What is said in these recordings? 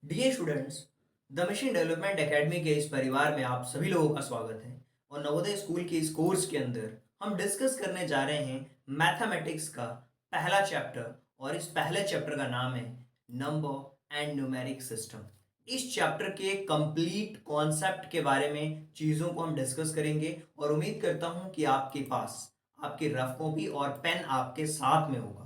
Dear students, the mission development academy के इस परिवार में आप सभी लोगों का स्वागत है। और नवोदय स्कूल के इस कोर्स के अंदर हम डिस्कस करने जा रहे हैं मैथमेटिक्स का पहला चैप्टर। और इस पहले चैप्टर का नाम है नंबर एंड न्यूमेरिक सिस्टम। इस चैप्टर के कंप्लीट कॉन्सेप्ट के बारे में चीज़ों को हम डिस्कस करेंगे और उम्मीद करता हूं कि आपके पास आपकी रफ कॉपी और पेन आपके साथ में होगा,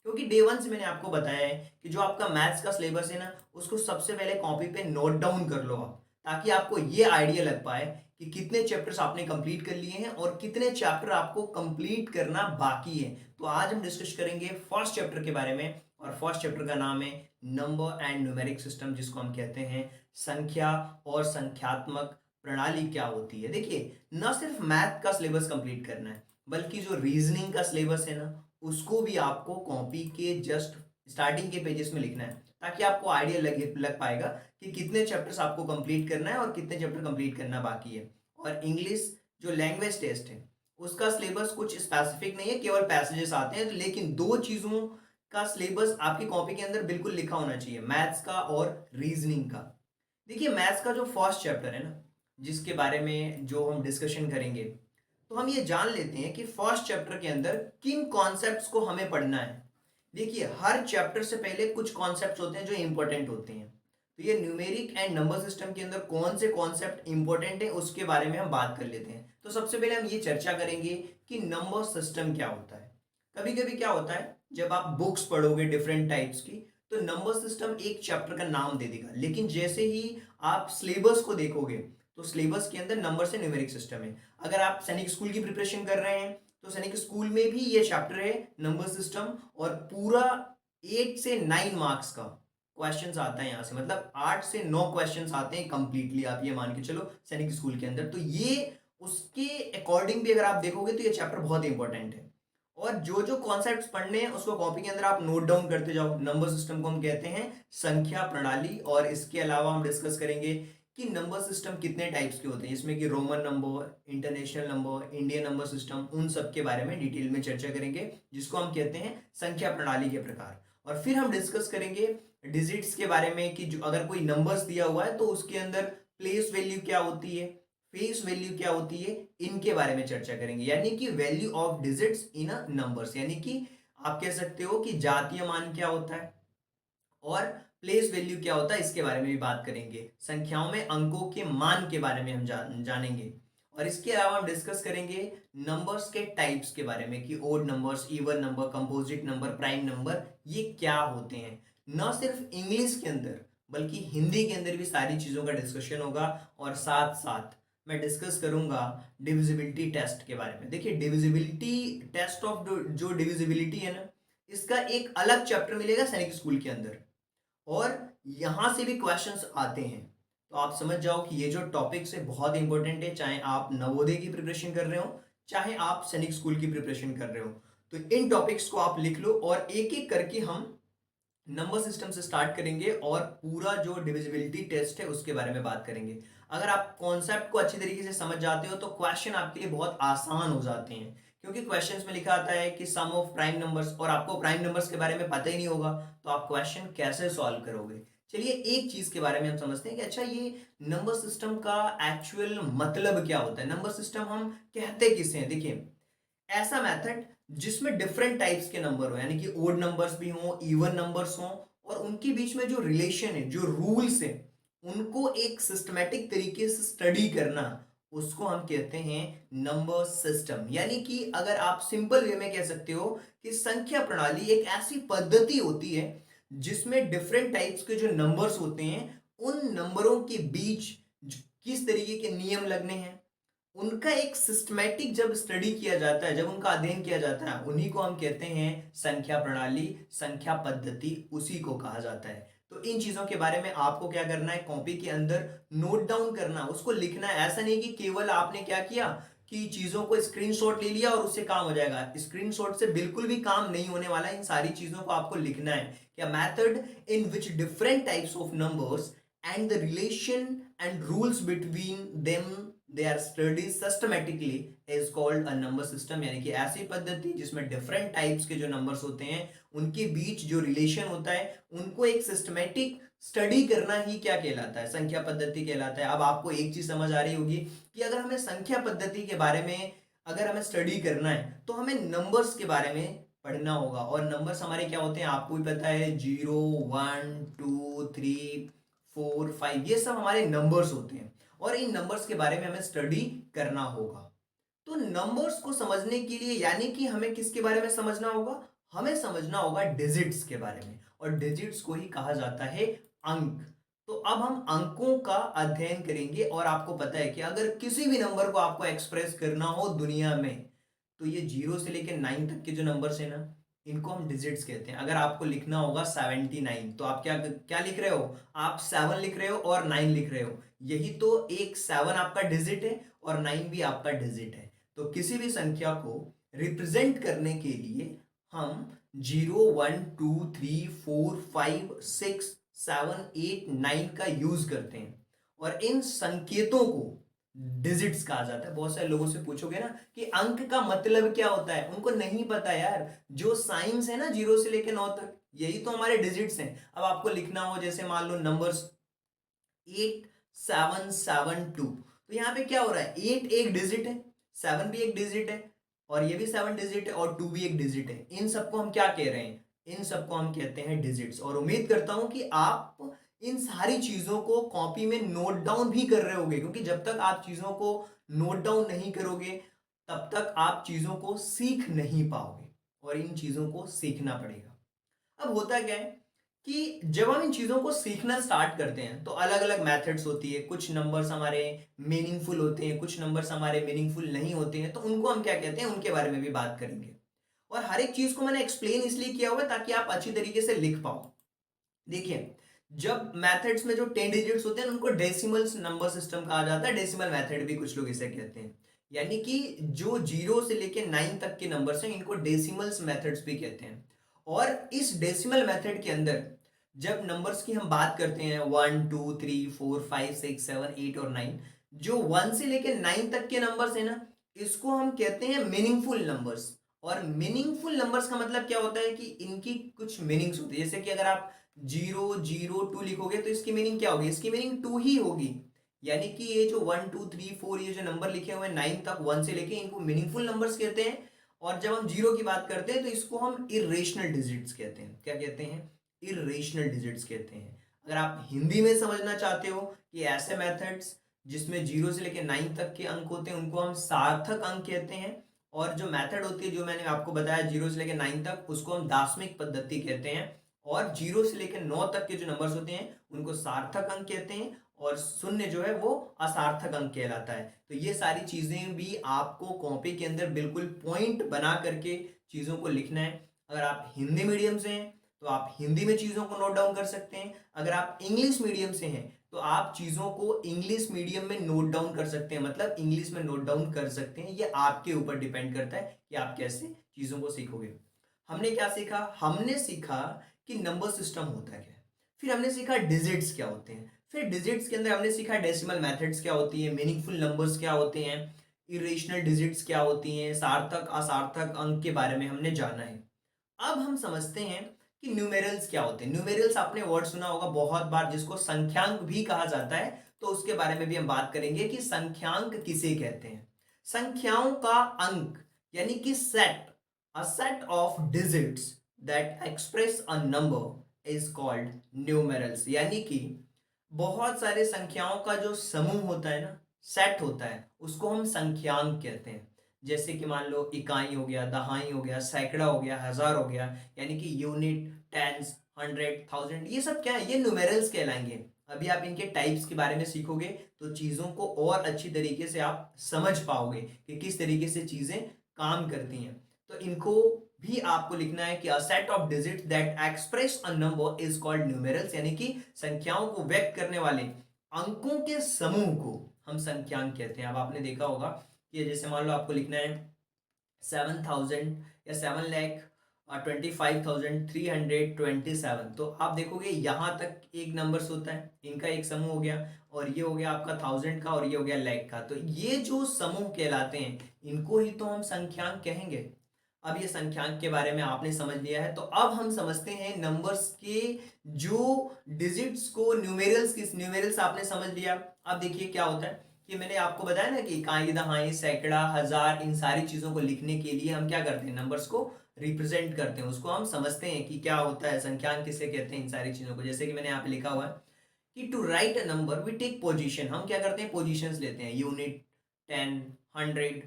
क्योंकि डे वन से मैंने आपको बताया है कि जो आपका मैथ्स का सिलेबस है ना, उसको सबसे पहले कॉपी पे नोट डाउन कर लो आप, ताकि आपको ये आइडिया लग पाए कि कितने चैप्टर्स आपने कंप्लीट कर लिए हैं और कितने चैप्टर आपको कंप्लीट करना बाकी है। तो आज हम डिस्कस करेंगे फर्स्ट चैप्टर के बारे में, और फर्स्ट चैप्टर का नाम है नंबर एंड न्यूमेरिक सिस्टम, जिसको हम कहते हैं संख्या और संख्यात्मक प्रणाली क्या होती है। देखिए, न सिर्फ मैथ का सिलेबस कंप्लीट करना है, बल्कि जो रीजनिंग का सिलेबस है ना, उसको भी आपको कॉपी के जस्ट स्टार्टिंग के पेजेस में लिखना है, ताकि आपको आइडिया लग पाएगा कि कितने चैप्टर्स आपको कंप्लीट करना है और कितने चैप्टर कंप्लीट करना बाकी है। और इंग्लिश जो लैंग्वेज टेस्ट है, उसका सिलेबस कुछ स्पेसिफिक नहीं है, केवल पैसेजेस आते हैं, लेकिन दो चीज़ों का सिलेबस आपकी कॉपी के अंदर बिल्कुल लिखा होना चाहिए, मैथ्स का और रीजनिंग का। देखिए, मैथ्स का जो फर्स्ट चैप्टर है ना, जिसके बारे में जो हम डिस्कशन करेंगे, तो हम ये जान लेते हैं कि फर्स्ट चैप्टर के अंदर किन कॉन्सेप्ट्स को हमें पढ़ना है। देखिए, हर चैप्टर से पहले कुछ कॉन्सेप्ट्स होते हैं जो इंपॉर्टेंट होते हैं। तो ये न्यूमेरिक एंड नंबर सिस्टम के अंदर कौन से कॉन्सेप्ट इंपॉर्टेंट है, उसके बारे में हम बात कर लेते हैं। तो सबसे पहले हम ये चर्चा करेंगे कि नंबर सिस्टम क्या होता है। कभी कभी क्या होता है, जब आप बुक्स पढ़ोगे डिफरेंट टाइप्स की, तो नंबर सिस्टम एक चैप्टर का नाम दे देगा, लेकिन जैसे ही आप सिलेबस को देखोगे, तो सिलेबस के अंदर नंबर से न्यूमेरिक सिस्टम है। अगर आप सैनिक स्कूल की प्रिपरेशन कर रहे हैं, तो सैनिक स्कूल में भी ये चैप्टर है नंबर सिस्टम, और पूरा 8 से 9 मार्क्स का क्वेश्चंस आता है यहाँ से, मतलब 8 से 9 क्वेश्चंस आते हैं कंप्लीटली, आप ये मान के चलो सैनिक स्कूल के अंदर। तो ये उसके अकॉर्डिंग भी अगर आप देखोगे तो ये चैप्टर बहुत इंपॉर्टेंट है। और जो जो कॉन्सेप्ट्स पढ़ने हैं उसको कॉपी के अंदर आप नोट डाउन करते जाओ। नंबर सिस्टम को हम कहते हैं संख्या प्रणाली। और इसके अलावा हम डिस्कस करेंगे कि नंबर सिस्टम कितने टाइप्स के होते हैं, जिसमें कि Roman number, international number, Indian number system, उन सब के बारे में डिटेल में चर्चा करेंगे, जिसको हम कहते हैं संख्या प्रणाली के प्रकार। और फिर हम डिस्कस करेंगे डिजिट्स के बारे में, कि जो अगर कोई नंबर्स दिया हुआ है तो उसके अंदर प्लेस वैल्यू क्या होती है, फेस वैल्यू क्या होती है, इनके बारे में चर्चा करेंगे। यानी कि value of digits in a numbers, यानी कि आप कह सकते हो कि जातीय मान क्या होता है और प्लेस वैल्यू क्या होता है, इसके बारे में भी बात करेंगे। संख्याओं में अंकों के मान के बारे में हम जानेंगे। और इसके अलावा हम डिस्कस करेंगे नंबर्स के टाइप्स के बारे में, कि odd numbers, even number, composite number, prime number, ये क्या होते हैं। न सिर्फ इंग्लिश के अंदर, बल्कि हिंदी के अंदर भी सारी चीज़ों का डिस्कशन होगा। और साथ साथ मैं डिस्कस करूंगा डिविजिबिलिटी टेस्ट के बारे में। देखिए, डिविजिबिलिटी टेस्ट ऑफ जो डिविजिबिलिटी है ना, इसका एक अलग चैप्टर मिलेगा सैनिक स्कूल के अंदर, और यहां से भी क्वेश्चंस आते हैं। तो आप समझ जाओ कि ये जो टॉपिक्स है बहुत इंपॉर्टेंट है, चाहे आप नवोदय की प्रिपरेशन कर रहे हो, चाहे आप सैनिक स्कूल की प्रिपरेशन कर रहे हो। तो इन टॉपिक्स को आप लिख लो, और एक एक करके हम नंबर सिस्टम से स्टार्ट करेंगे और पूरा जो डिविजिबिलिटी टेस्ट है उसके बारे में बात करेंगे। अगर आप कॉन्सेप्ट को अच्छी तरीके से समझ जाते हो तो क्वेश्चन आपके लिए बहुत आसान हो जाते हैं, क्योंकि क्वेश्चंस में लिखा आता है कि सम ऑफ प्राइम नंबर्स, और आपको प्राइम नंबर्स के बारे में पता ही नहीं होगा, तो आप क्वेश्चन कैसे सॉल्व करोगे। चलिए, एक चीज के बारे में हम समझते हैं कि अच्छा, ये नंबर सिस्टम का एक्चुअल मतलब क्या होता है। नंबर सिस्टम हम कहते किसे हैं। देखिए, ऐसा मेथड जिसमें डिफरेंट टाइप्स के नंबर हो, यानी कि ओड नंबर्स भी हों, इवन नंबर्स हों, और उनके बीच में जो रिलेशन है, जो रूल्स है, उनको एक सिस्टमेटिक तरीके से स्टडी करना, उसको हम कहते हैं नंबर सिस्टम। यानी कि अगर आप सिंपल वे में कह सकते हो कि संख्या प्रणाली एक ऐसी पद्धति होती है जिसमें डिफरेंट टाइप्स के जो नंबर्स होते हैं, उन नंबरों के बीच किस तरीके के नियम लगने हैं, उनका एक सिस्टमैटिक जब स्टडी किया जाता है, जब उनका अध्ययन किया जाता है, उन्हीं को हम कहते हैं संख्या प्रणाली, संख्या पद्धति, उसी को कहा जाता है। तो इन चीजों के बारे में आपको क्या करना है, कॉपी के अंदर नोट डाउन करना, उसको लिखना है। ऐसा नहीं कि केवल आपने क्या किया कि चीजों को स्क्रीनशॉट ले लिया और उससे काम हो जाएगा। स्क्रीनशॉट से बिल्कुल भी काम नहीं होने वाला है, इन सारी चीजों को आपको लिखना है। क्या method in which different types of numbers and the relation and rules between them they are studied systematically is called a number system। यानी कि ऐसी पद्धति जिसमें डिफरेंट टाइप्स के जो नंबर्स होते हैं उनके बीच जो रिलेशन होता है, उनको एक सिस्टमेटिक स्टडी करना ही क्या कहलाता है? संख्या पद्धति कहलाता है। अब आपको एक चीज समझ आ रही होगी कि अगर हमें संख्या पद्धति के बारे में अगर हमें स्टडी करना है तो हमें नंबर्स के बारे में पढ़ना होगा। और नंबर्स हमारे क्या होते हैं आपको भी पता है, 0 1 2 3 4 5, ये सब हमारे नंबर्स होते हैं और इन नंबर्स के बारे में हमें स्टडी करना होगा। तो नंबर्स को समझने के लिए यानी कि हमें किसके बारे में समझना होगा? हमें समझना होगा डिजिट्स के बारे में, और डिजिट्स को ही कहा जाता है अंक। तो अब हम अंकों का अध्ययन करेंगे और आपको पता है कि अगर किसी भी नंबर को आपको एक्सप्रेस करना हो दुनिया में तो ये 0 से लेकर 9 तक के जो नंबर्स है ना, इनको हम डिजिट्स कहते हैं। अगर आपको लिखना होगा 79 तो आप क्या क्या लिख रहे हो? आप 7 लिख रहे हो और 9 लिख रहे हो। यही तो एक 7 आपका डिजिट है और 9 भी आपका डिजिट है। तो किसी भी संख्या को रिप्रेजेंट करने के लिए हम 0 1 2 3 4 5 6 7 8 9 का यूज करते हैं और इन संकेतों को डिजिट्स कहा जाता है। बहुत सारे लोगों से पूछोगे ना कि अंक का मतलब क्या होता है, उनको नहीं पता यार। जो साइंस है ना 0 से लेकर 9 तक, यही तो हमारे डिजिट्स हैं। अब आपको लिखना हो जैसे मान लो नंबर्स 8772, तो यहाँ पे क्या हो रहा है? 8 एक डिजिट है, 7 भी एक डिजिट है और ये भी 7 डिजिट है और 2 भी एक डिजिट है। इन सबको हम क्या कह रहे हैं? इन सबको हम कहते हैं डिजिट्स। और उम्मीद करता हूं कि आप इन सारी चीजों को कॉपी में नोट डाउन भी कर रहे होगे, क्योंकि जब तक आप चीजों को नोट डाउन नहीं करोगे तब तक आप चीजों को सीख नहीं पाओगे और इन चीजों को सीखना पड़ेगा। अब होता क्या है कि जब हम इन चीजों को सीखना स्टार्ट करते हैं तो अलग अलग मेथड्स होती है। कुछ नंबर्स हमारे मीनिंगफुल होते हैं, कुछ नंबर्स हमारे मीनिंगफुल नहीं होते हैं, तो उनको हम क्या कहते हैं उनके बारे में भी बात करेंगे। और हर एक चीज को मैंने एक्सप्लेन इसलिए किया हुआ है ताकि आप अच्छी तरीके से लिख पाओ। देखिए, जब मेथड्स में जो 10 डिजिट्स होते हैं उनको डेसिमल्स नंबर सिस्टम कहा जाता है, डेसिमल मेथड भी कुछ लोग इसे कहते हैं। यानी कि जो 0 से लेकर 9 तक के नंबर्स हैं इनको डेसिमल्स मेथड्स भी कहते हैं। और इस डेसिमल मेथड के अंदर जब नंबर्स की हम बात करते हैं 1 2 3 4 5 6 7 8 और 9, जो 1 से लेकर 9 तक के नंबर्स है ना, इसको हम कहते हैं मीनिंगफुल नंबर्स। और मीनिंगफुल नंबर्स का मतलब क्या होता है कि इनकी कुछ मीनिंग्स होती है। जैसे कि अगर आप 0 0 2 लिखोगे तो इसकी मीनिंग क्या होगी? इसकी मीनिंग 2 ही होगी। यानी कि ये जो 1 2 3 4 ये जो नंबर लिखे हुए हैं 9 तक, 1 से लेके, इनको मीनिंगफुल नंबर्स कहते हैं। और जब हम 0 की बात करते हैं तो इसको हम इरेशनल डिजिट्स कहते हैं। क्या कहते हैं? इरेशनल डिजिट्स कहते हैं। अगर आप हिंदी में समझना चाहते हो कि ऐसे मेथड्स जिसमें 0 से लेकर 9 तक के अंक होते हैं उनको हम सार्थक अंक कहते हैं, और जो मेथड होती है जो मैंने आपको बताया 0 से लेकर 9 तक उसको हम दार्शनिक पद्धति कहते हैं। और 0 से लेकर 9 तक के जो नंबर्स होते हैं उनको सार्थक अंक कहते हैं, और शून्य जो है वो असार्थक अंक कहलाता है। तो ये सारी चीजें भी आपको कॉपी के अंदर बिल्कुल पॉइंट बना करके चीजों को लिखना है। अगर आप हिंदी मीडियम से हैं तो आप हिंदी में चीजों को नोट डाउन कर सकते हैं। अगर आप इंग्लिश मीडियम से हैं तो आप चीजों को इंग्लिश मीडियम में नोट डाउन कर सकते हैं, मतलब इंग्लिश में नोट डाउन कर सकते हैं। ये आपके ऊपर डिपेंड करता है कि आप कैसे चीजों को सीखोगे। हमने क्या सीखा? हमने सीखा कि नंबर सिस्टम होता है क्या, फिर हमने सीखा डिजिट्स क्या होते हैं, फिर डिजिट्स के अंदर हमने सीखा डेसिमल मेथड्स क्या होती है, मीनिंगफुल नंबर्स क्या होते हैं, इरेशनल डिजिट्स क्या होती हैं, सार्थक असार्थक अंक के बारे में हमने जाना है। अब हम समझते हैं कि न्यूमेरल्स क्या होते हैं। न्यूमेरल्स आपने वर्ड सुना होगा बहुत बार, जिसको संख्यांक भी कहा जाता है। तो उसके बारे में भी हम बात करेंगे कि संख्यांक किसे कहते हैं। संख्याओं का अंक यानी कि set, a set of digits that express a number is called numerals. यानी कि बहुत सारे संख्याओं का जो समूह होता है ना, सेट होता है, उसको हम संख्यांक कहते हैं। जैसे कि मान लो इकाई हो गया, दहाई हो गया, सैकड़ा हो गया, हजार हो गया, यानी कि यूनिट, टेंस, हंड्रेड, थाउजेंड, ये सब क्या है? ये न्यूमेरल्स कहलाएंगे। अभी आप इनके टाइप्स के बारे में सीखोगे तो चीजों को और अच्छी तरीके से आप समझ पाओगे कि किस तरीके से चीजें काम करती हैं। तो इनको भी आपको लिखना है कि a set of digits that express a number is called numerals. यानी कि संख्याओं को व्यक्त करने वाले अंकों के समूह को हम संख्यांक कहते हैं। अब आपने देखा होगा कि जैसे मान लो आपको लिखना है 7000 या 7,25,327, तो आप देखोगे यहां तक एक नंबर्स होता है, इनका एक समूह हो गया, और ये हो गया आपका 1000 का, और ये हो गया लाख का। तो ये जो समूह कहलाते हैं इनको ही तो हम संख्यांक कहेंगे। अब ये संख्यांक के बारे में आपने समझ लिया है, तो अब हम समझते हैं नंबर्स के जो डिजिट्स को, न्यूमेरल्स आपने समझ लिया। अब देखिए क्या होता है कि मैंने आपको बताया ना कि इकाई, दहाई, सैकड़ा, हजार, इन सारी चीजों को लिखने के लिए हम क्या करते हैं, नंबर्स को रिप्रेजेंट करते हैं, उसको हम समझते हैं कि क्या होता है, संख्यांक किसे कहते हैं, इन सारी चीजों को। जैसे कि मैंने यहाँ पे लिखा हुआ है कि to write a number we take position, हम क्या करते हैं, पोजीशंस लेते हैं, unit, 10, 100,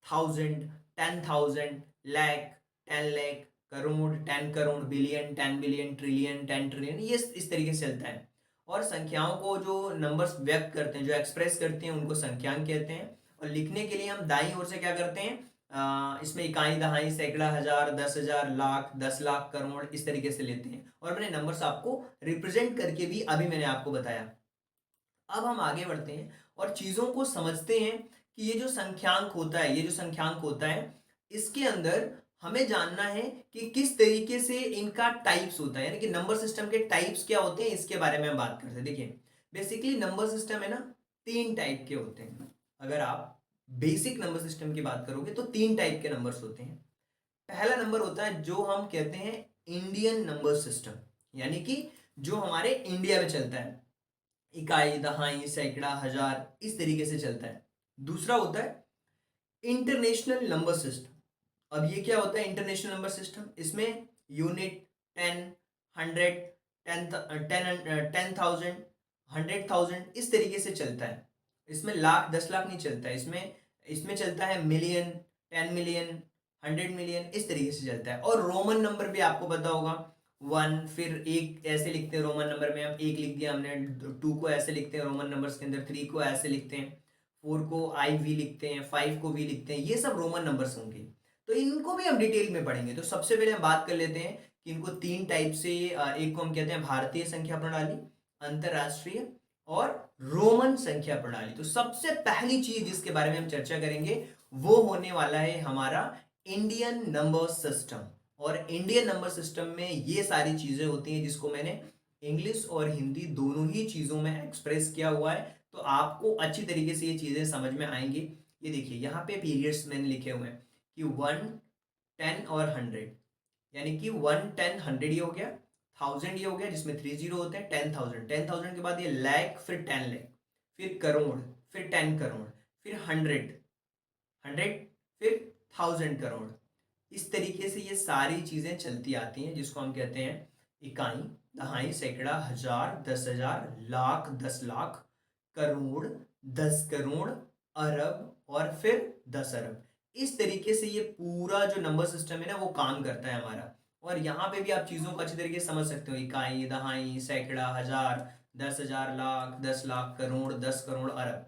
1000, 10,000, lakh, 10 lakh, crore, 10 crore, billion, 10 billion, trillion, 10 trillion, ये इस तरीके से चलता है। और संख्याओं को जो नंबर्स व्यक्त करते हैं, जो एक्सप्रेस करते हैं, उनको संख्यांक कहते हैं। और लिखने के लिए हम दाईं ओर से क्या करते हैं, इसमें इकाई, दहाई, सैकड़ा, हजार, 10,000, लाख, 10 लाख, करोड़, इस तरीके से लेते हैं। और मैंने नंबर्स आपको रिप्रेजेंट करके भी अभी मैंने आपको बताया। अब हम आगे बढ़ते हैं और चीजों को समझते हैं कि ये जो संख्यांक होता है, इसके अंदर हमें जानना है कि किस तरीके से इनका टाइप्स होता है, यानी कि नंबर सिस्टम के टाइप्स क्या होते हैं, इसके बारे में हम बात करते हैं। देखिए, बेसिकली नंबर सिस्टम है ना, 3 टाइप के होते हैं। अगर आप बेसिक नंबर सिस्टम की बात करोगे तो 3 टाइप के नंबर्स होते हैं। पहला नंबर होता है जो हम कहते हैं इंडियन नंबर सिस्टम, यानी कि जो हमारे इंडिया में चलता है, इकाई, दहाई, सैकड़ा, हजार, इस तरीके से चलता है। दूसरा होता है इंटरनेशनल नंबर सिस्टम। अब ये क्या होता है इंटरनेशनल नंबर सिस्टम, इसमें यूनिट, 10, 100, 10,000, 100,000, इस तरीके से चलता है। इसमें लाख, 10 लाख नहीं चलता है, इसमें इसमें चलता है मिलियन, 10 मिलियन, 100 मिलियन, इस तरीके से चलता है। और रोमन नंबर भी आपको पता होगा, 1, फिर एक ऐसे लिखते हैं रोमन नंबर में, हम एक लिख दिया हमने, 2 को ऐसे लिखते हैं रोमन नंबर्स के अंदर, 3 को ऐसे लिखते हैं, 4 को आई वी लिखते हैं, 5 को वी लिखते हैं, ये सब रोमन नंबर्स होंगे। तो इनको भी हम डिटेल में पढ़ेंगे। तो सबसे पहले हम बात कर लेते हैं कि इनको 3 टाइप से, एक को हम कहते हैं भारतीय संख्या प्रणाली, अंतरराष्ट्रीय और रोमन संख्या प्रणाली। तो सबसे पहली चीज जिसके बारे में हम चर्चा करेंगे वो होने वाला है हमारा इंडियन नंबर सिस्टम। और इंडियन नंबर सिस्टम में ये सारी चीजें होती हैं जिसको मैंने इंग्लिश और हिंदी दोनों ही चीजों में एक्सप्रेस किया हुआ है, तो आपको अच्छी तरीके से ये चीजें समझ में आएंगी। ये देखिए यहाँ पे पीरियड्स मैंने लिखे हुए हैं कि 1, 10 और 100, यानी कि 1, 10, 100 ये हो गया, 1000 ये हो गया जिसमें 3 जीरो होते हैं, 10,000, 10,000 के बाद ये लाख, फिर 10 लाख, फिर करोड़, फिर 10 करोड़, फिर 100, 100, फिर 1000 करोड़। इस तरीके से ये सारी चीजें चलती आती हैं जिसको हम कहते हैं इकाई, दहाई, सैकड़ा, हजार, 10,000, लाख, 10 लाख, करोड़, 10 करोड़, अरब और फिर 10 अरब। इस तरीके से ये पूरा जो नंबर सिस्टम है ना वो काम करता है हमारा। और यहाँ पे भी आप चीजों को अच्छी तरीके से समझ सकते हो, इकाई, दहाई, सैकड़ा, हजार, 10,000, लाख, 10 लाख, करोड़, 10 करोड़, अरब।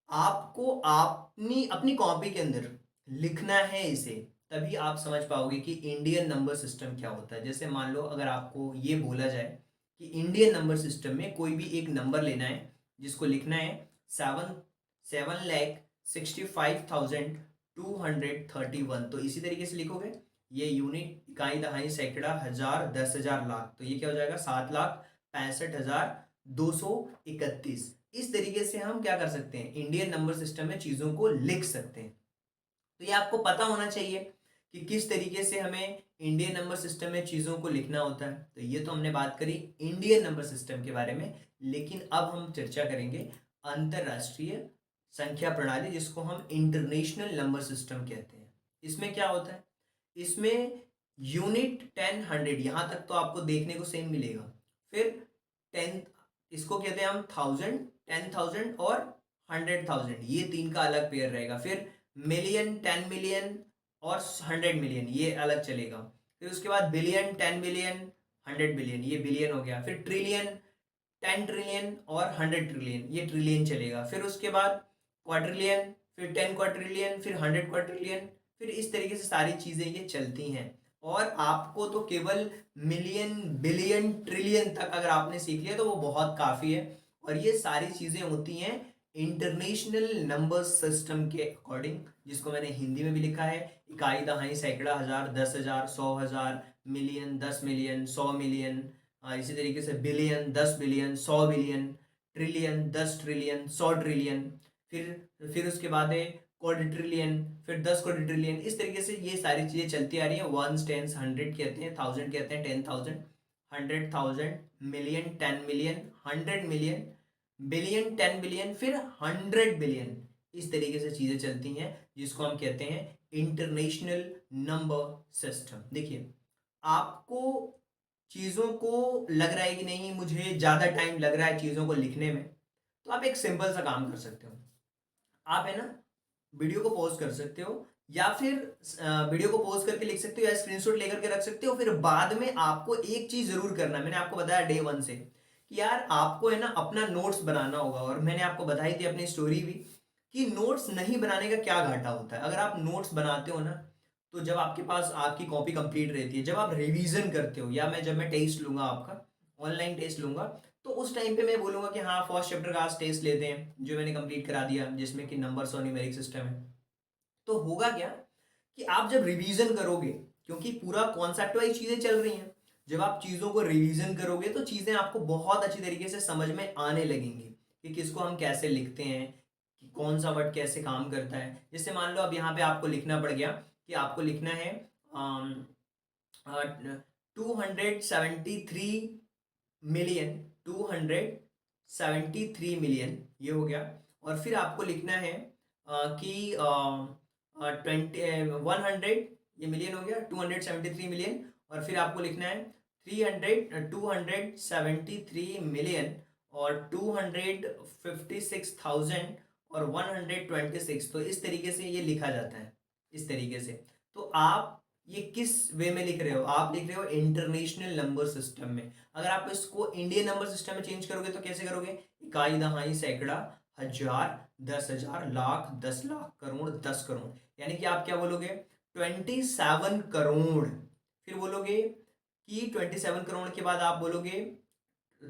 आपको अपनी अपनी कॉपी के अंदर लिखना है इसे, तभी आप समझ पाओगे कि इंडियन नंबर सिस्टम क्या होता है। जैसे मान लो अगर आपको ये बोला जाए कि इंडियन नंबर सिस्टम में कोई भी एक नंबर लेना है जिसको लिखना है 7,65,231, तो इसी तरीके से लिखोगे। ये यूनिट, इकाई, दहाई, सैकड़ा, हजार, 10,000, लाख, तो ये क्या हो जाएगा, 7,65,231। इस तरीके से हम क्या कर सकते हैं, इंडियन नंबर सिस्टम में चीजों को लिख सकते हैं। तो ये आपको पता होना चाहिए कि किस तरीके से हमें इंडियन नंबर सिस्टम में चीजों को लिखना होता है। तो ये तो हमने बात करी इंडियन नंबर सिस्टम के बारे में, लेकिन अब हम चर्चा करेंगे अंतरराष्ट्रीय संख्या प्रणाली, जिसको हम इंटरनेशनल नंबर सिस्टम कहते हैं। इसमें क्या होता है, इसमें यूनिट, 10, 100, यहां तक तो आपको देखने को सेम मिलेगा। फिर 10, इसको कहते हैं हम 1000, 10,000 और 100,000, ये 3 का अलग पेयर रहेगा। फिर मिलियन, 10 मिलियन और 100 मिलियन, ये अलग चलेगा। फिर उसके बाद बिलियन, 10 बिलियन, 100 बिलियन, ये बिलियन हो गया। फिर ट्रिलियन, 10 ट्रिलियन और 100 ट्रिलियन, ये ट्रिलियन चलेगा। फिर उसके बाद क्वाड्रिलियन, फिर 10 क्वाड्रिलियन, फिर 100 क्वाड्रिलियन, फिर इस तरीके से सारी चीजें ये चलती हैं। और आपको तो केवल मिलियन, बिलियन, ट्रिलियन तक अगर आपने सीख लिया तो वो बहुत काफी है। और ये सारी चीजें होती हैं इंटरनेशनल नंबर सिस्टम के अकॉर्डिंग, जिसको मैंने हिंदी में भी लिखा है इकाई, दहाई, सैकड़ा, हजार, 10,000, 100,000, मिलियन, 10 मिलियन, 100 मिलियन, इसी तरीके से billion, 10 billion, 100 billion, trillion, 10 trillion, 100 trillion. फिर उसके बाद है क्वाड्रिट्रिलियन, फिर 10 क्वाड्रिट्रिलियन, इस तरीके से ये सारी चीज़ें चलती आ रही हैं। वंस, टेंस, 100 कहते हैं, 1000 कहते हैं, 10,000, 100,000, million, 10 million, 100 million, billion, 10 billion, फिर 100 बिलियन। इस तरीके से चीज़ें चलती हैं जिसको हम कहते हैं इंटरनेशनल नंबर सिस्टम। देखिए, आपको चीज़ों को लग रहा है कि नहीं मुझे ज़्यादा टाइम लग रहा है चीज़ों को लिखने में, तो आप एक सिंपल सा काम कर सकते हो। आप है ना वीडियो को पॉज कर सकते हो, या फिर वीडियो को पॉज करके लिख सकते हो, या स्क्रीनशॉट लेकर के रख सकते हो। फिर बाद में आपको एक चीज़ ज़रूर करना है, मैंने आपको बताया डे 1 से कि यार आपको है ना अपना नोट्स बनाना होगा। और मैंने आपको बताई थी अपनी स्टोरी भी कि नोट्स नहीं बनाने का क्या घाटा होता है। अगर आप नोट्स बनाते हो ना, तो जब आपके पास आपकी कॉपी कंप्लीट रहती है, जब आप रिवीजन करते हो, या जब मैं टेस्ट लूंगा आपका, ऑनलाइन टेस्ट लूंगा, तो उस टाइम पे मैं बोलूंगा कि हाँ फर्स्ट चैप्टर का आज टेस्ट लेते हैं जो मैंने कंप्लीट करा दिया, जिसमें कि नंबर्स और न्यूमेरिक सिस्टम है। तो होगा क्या कि आप जब रिवीजन करोगे, क्योंकि पूरा कॉन्सेप्ट वाइज चीजें चल रही हैं, जब आप चीजों को रिवीजन करोगे तो चीजें आपको बहुत अच्छी तरीके से समझ में आने लगेंगी कि किसको हम कैसे लिखते हैं, कि कौन सा वर्ड कैसे काम करता है। जैसे मान लो अब यहाँ पे आपको लिखना पड़ गया कि आपको लिखना है 273 मिलियन, 273 मिलियन, ये हो गया। और फिर आपको लिखना है कि 100, ये मिलियन हो गया, 273 मिलियन। और फिर आपको लिखना है 273 मिलियन और 256,000 और 126। तो इस तरीके से ये लिखा जाता है, इस तरीके से। तो आप ये किस वे में लिख रहे हो? आप लिख रहे हो इंटरनेशनल नंबर सिस्टम में। अगर आप इसको इंडियन नंबर सिस्टम में चेंज करोगे तो कैसे करोगे? इकाई, दहाई, सैकड़ा, हजार, 10,000, लाख, 10 लाख, करोड़, 10 करोड़। यानी कि आप क्या बोलोगे? 27 करोड़। फिर बोलोगे कि 27 करोड़ के बाद आप बोलोगे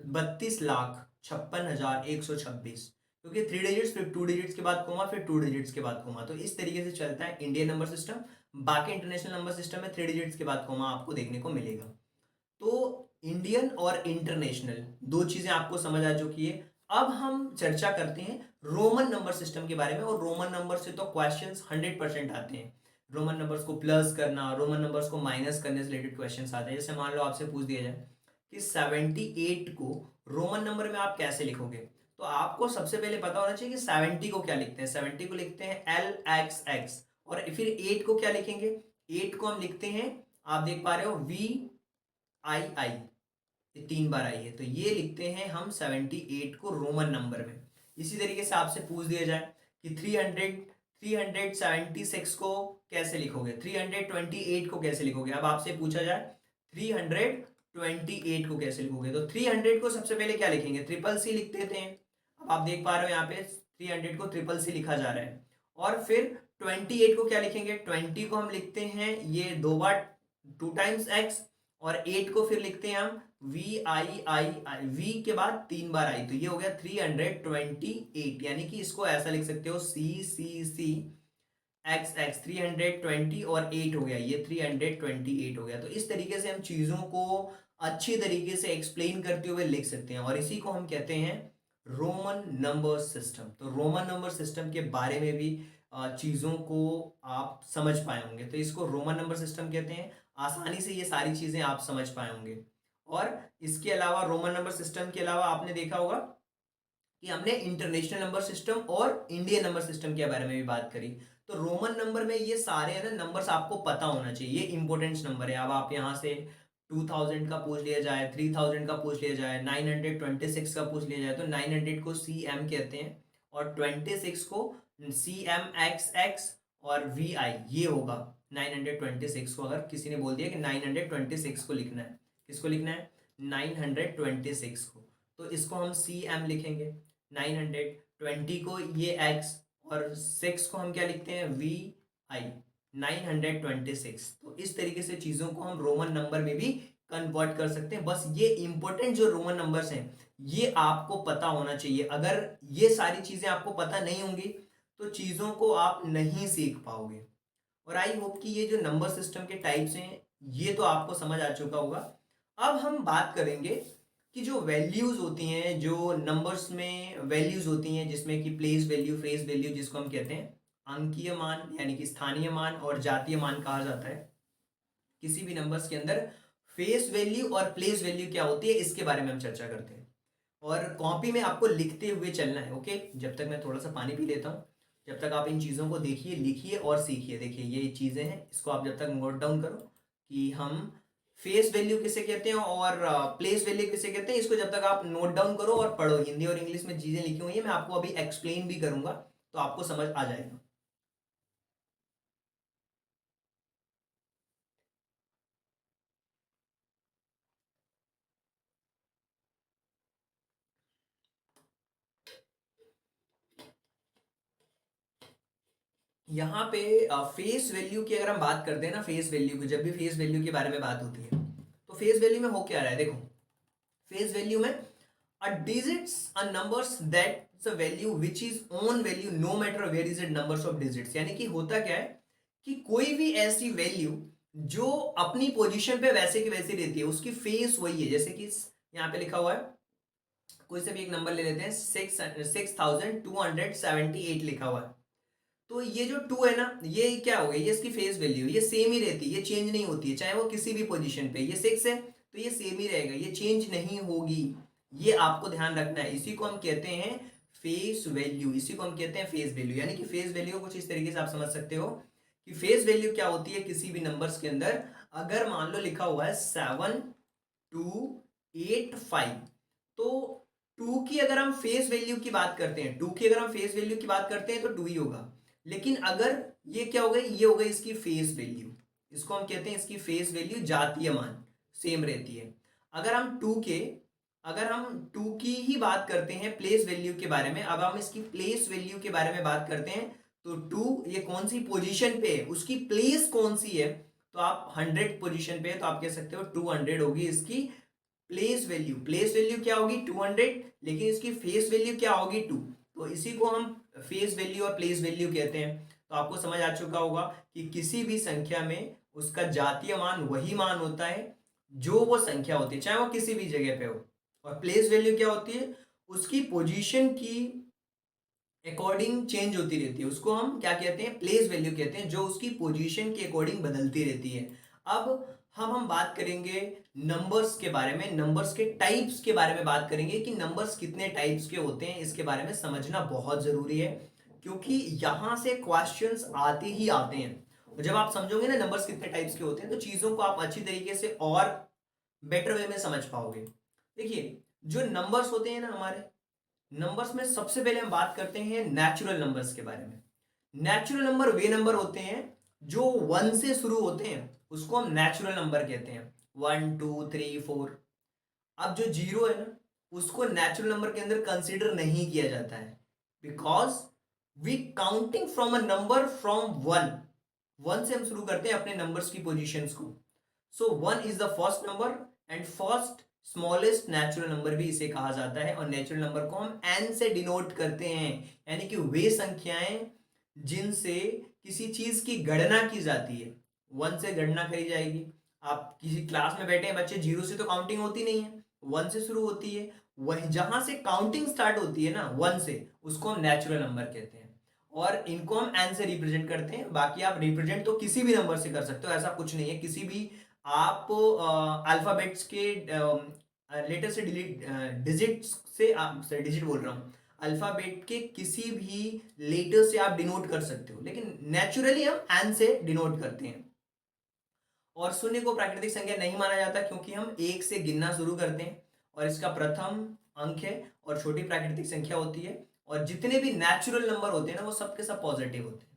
32,56,126, क्योंकि 3 डिजिट्स, फिर 2 डिजिट्स के बाद कोमा, फिर 2 डिजिट्स के बाद कोमा। तो इस तरीके से चलता है इंडियन नंबर सिस्टम। बाकी इंटरनेशनल नंबर सिस्टम में 3 डिजिट्स के बाद कोमा आपको देखने को मिलेगा। तो इंडियन और इंटरनेशनल दो चीजें आपको समझ आ चुकी है। अब हम चर्चा करते हैं रोमन नंबर सिस्टम के बारे में। और रोमन नंबर से तो क्वेश्चंस 100% आते हैं। रोमन नंबर्स को प्लस करना, रोमन नंबर्स को माइनस करने से रिलेटेड क्वेश्चंस आते हैं। जैसे मान लो आपसे पूछ दिया जाए कि 78 को रोमन नंबर में आप कैसे लिखोगे, तो आपको सबसे पहले पता होना चाहिए कि 70 को क्या लिखते हैं। 70 को लिखते हैं LXX। और फिर 8 को क्या लिखेंगे? 8 को हम लिखते हैं, आप देख पा रहे हो, VII, ये 3 बार आई है, तो ये लिखते हैं हम 78 को रोमन नंबर में। इसी तरीके से आपसे पूछ दिया जाए कि 376 को कैसे लिखोगे, 328 को कैसे लिखोगे। अब आपसे पूछा जाए 328 को कैसे लिखोगे, तो 300 को सबसे पहले क्या लिखेंगे? ट्रिपल सी लिख देते हैं। अब आप देख पा रहे हो यहाँ पे 300 को ट्रिपल सी लिखा जा रहा है। और फिर 28 को क्या लिखेंगे? 20 को हम लिखते हैं ये 2 बार, 2 टाइम्स x। और 8 को फिर लिखते हैं हम VII, V के बाद 3 बार आई, तो ये हो गया 328। यानी कि इसको ऐसा लिख सकते हो CCCXX, 320 और 8 हो गया, ये 328 हो गया। तो इस तरीके से हम चीज़ों को अच्छी तरीके से एक्सप्लेन करते हुए लिख सकते हैं, और इसी को हम कहते हैं रोमन नंबर सिस्टम। तो रोमन नंबर सिस्टम के बारे में भी चीज़ों को आप समझ पाए होंगे, तो इसको रोमन नंबर सिस्टम कहते हैं। आसानी से ये सारी चीज़ें आप समझ पाए होंगे। और इसके अलावा रोमन नंबर सिस्टम के अलावा आपने देखा होगा कि हमने इंटरनेशनल नंबर सिस्टम और इंडियन नंबर सिस्टम के बारे में भी बात करी। तो रोमन नंबर में ये सारे है ना नंबर्स आपको पता होना चाहिए, ये इंपॉर्टेंट नंबर है। अब आप यहाँ से 2000 का पूछ लिया जाए, 3000 का पूछ लिया जाए, 926 का पूछ लिया जाए, तो 900 को CM कहते हैं और 26 को CMXX और VI, ये होगा 926 को। अगर किसी ने बोल दिया कि 926 को लिखना है, किसको लिखना है? 926 को, तो इसको हम CM लिखेंगे। 920 को ये X, और 6 को हम क्या लिखते हैं? VI, 926। तो इस तरीके से चीज़ों को हम रोमन नंबर में भी कन्वर्ट कर सकते हैं। बस ये इंपॉर्टेंट जो रोमन नंबर्स हैं ये आपको पता होना चाहिए। अगर ये सारी चीज़ें आपको पता नहीं होंगी तो चीज़ों को आप नहीं सीख पाओगे। और आई होप कि ये जो नंबर सिस्टम के टाइप्स हैं ये तो आपको समझ आ चुका होगा। अब हम बात करेंगे कि जो वैल्यूज होती हैं, जो नंबर्स में वैल्यूज होती हैं, जिसमें कि प्लेस वैल्यू, फ्रेज वैल्यू जिसको हम कहते हैं, अंकीय मान यानी कि स्थानीय मान और जातीय मान कहा जाता है। किसी भी नंबर्स के अंदर फेस वैल्यू और प्लेस वैल्यू क्या होती है इसके बारे में हम चर्चा करते हैं, और कॉपी में आपको लिखते हुए चलना है। ओके, जब तक मैं थोड़ा सा पानी पी लेता हूँ, जब तक आप इन चीज़ों को देखिए, लिखिए और सीखिए। देखिए ये चीज़ें हैं, इसको आप जब तक नोट डाउन करो कि हम फेस वैल्यू किसे कहते हैं और प्लेस वैल्यू किसे कहते हैं, इसको जब तक आप नोट डाउन करो और पढ़ो। हिंदी और इंग्लिश में चीज़ें लिखी हुई हैं, मैं आपको अभी एक्सप्लेन भी करूंगा तो आपको समझ आ जाएगा। यहाँ पे फेस वैल्यू की अगर हम बात करते हैं ना, फेस वैल्यू की, जब भी फेस वैल्यू के बारे में बात होती है तो फेस वैल्यू में हो क्या रहा है, देखो फेस वैल्यू में a digits a numbers that's a value which is own value no matter where is it numbers of digits। यानी कि होता क्या है कि कोई भी ऐसी वैल्यू जो अपनी पोजीशन पे वैसे की वैसी रहती है, उसकी फेस वही है। जैसे कि यहाँ पे लिखा हुआ है, कोई से भी एक नंबर ले लेते हैं, 6278 लिखा हुआ है। तो ये जो टू है ना, ये क्या हो गया, ये इसकी फेस वैल्यू, ये सेम ही रहती है, ये चेंज नहीं होती है, चाहे वो किसी भी पोजीशन पे। ये 6 है तो ये सेम ही रहेगा, ये चेंज नहीं होगी। ये आपको ध्यान रखना है, इसी को हम कहते हैं फेस वैल्यू, इसी को हम कहते हैं फेस वैल्यू। यानी कि फेस वैल्यू कुछ इस तरीके से आप समझ सकते हो कि फेस वैल्यू क्या होती है किसी भी नंबर्स के अंदर। अगर मान लो लिखा हुआ है 7285, तो टू की अगर हम फेस वैल्यू की बात करते हैं, टू की अगर हम फेस वैल्यू की बात करते हैं तो टू ही होगा। लेकिन अगर ये क्या हो गई, ये हो गई इसकी फेस वैल्यू, इसको हम कहते हैं इसकी फेस वैल्यू, जातीय मान सेम रहती है। अगर हम टू की ही बात करते हैं प्लेस वैल्यू के बारे में, अब हम इसकी प्लेस वैल्यू के बारे में बात करते हैं, तो टू ये कौन सी पोजीशन पे है, उसकी प्लेस कौन सी है, तो आप 100 पोजीशन पे है तो आप कह सकते हो 200 होगी इसकी प्लेस वैल्यू। प्लेस वैल्यू क्या होगी 200, लेकिन इसकी फेस वैल्यू क्या होगी 2। तो इसी को हम फेस वैल्यू और प्लेस वैल्यू कहते हैं। तो आपको समझ आ चुका होगा कि किसी भी संख्या में उसका जातीय मान वही मान होता है जो वो संख्या होती है, चाहे वो किसी भी जगह पे हो। और प्लेस वैल्यू क्या होती है, उसकी पोजीशन की अकॉर्डिंग चेंज होती रहती है, उसको हम क्या कहते हैं, प्लेस वैल्यू कहते हैं, जो उसकी पोजीशन के अकॉर्डिंग बदलती रहती है। अब हम बात करेंगे नंबर्स के बारे में, नंबर्स के टाइप्स के बारे में बात करेंगे कि नंबर्स कितने टाइप्स के होते हैं, इसके बारे में समझना बहुत जरूरी है, क्योंकि यहां से क्वेश्चंस आते ही आते हैं। और जब आप समझोगे ना नंबर्स कितने टाइप्स के होते हैं, तो चीजों को आप अच्छी तरीके से और बेटर वे में समझ पाओगे। देखिए जो नंबर्स होते हैं ना हमारे, नंबर्स में सबसे पहले हम बात करते हैं नेचुरल नंबर्स के बारे में। नेचुरल नंबर वे नंबर होते हैं जो 1 से शुरू होते हैं, उसको हम नेचुरल नंबर कहते हैं, 1 2 3 4। अब जो जीरो है ना, उसको नेचुरल नंबर के अंदर कंसीडर नहीं किया जाता है, because we counting from a number from 1 से हम शुरू करते हैं अपने नंबर्स की पोजीशंस को। सो 1 is the first number and first smallest natural number भी इसे कहा जाता है। और नेचुरल नंबर को हम एन से डिनोट करते हैं, यानी कि वे संख्याएं जिनसे किसी चीज की गणना की जाती है। 1 से गणना करी जाएगी। आप किसी क्लास में बैठे हैं बच्चे, जीरो से तो काउंटिंग होती नहीं है, 1 से शुरू होती है। वही जहां से काउंटिंग स्टार्ट होती है ना 1 से, उसको हम नेचुरल नंबर कहते हैं। और इनको हम एन से रिप्रेजेंट करते हैं। बाकी आप रिप्रेजेंट तो किसी भी नंबर से कर सकते हो, ऐसा कुछ नहीं है। किसी भी आप अल्फाबेट्स के लेटर से डिजिट से, डिजिट बोल रहा हूँ, अल्फाबेट के किसी भी लेटर से आप डिनोट कर सकते हो, लेकिन नेचुरली हम एन से डिनोट करते हैं। और शून्य को प्राकृतिक संख्या नहीं माना जाता, क्योंकि हम 1 से गिनना शुरू करते हैं और इसका प्रथम अंक है और छोटी प्राकृतिक संख्या होती है। और जितने भी नेचुरल नंबर होते हैं ना, वो सबके सब पॉजिटिव होते हैं।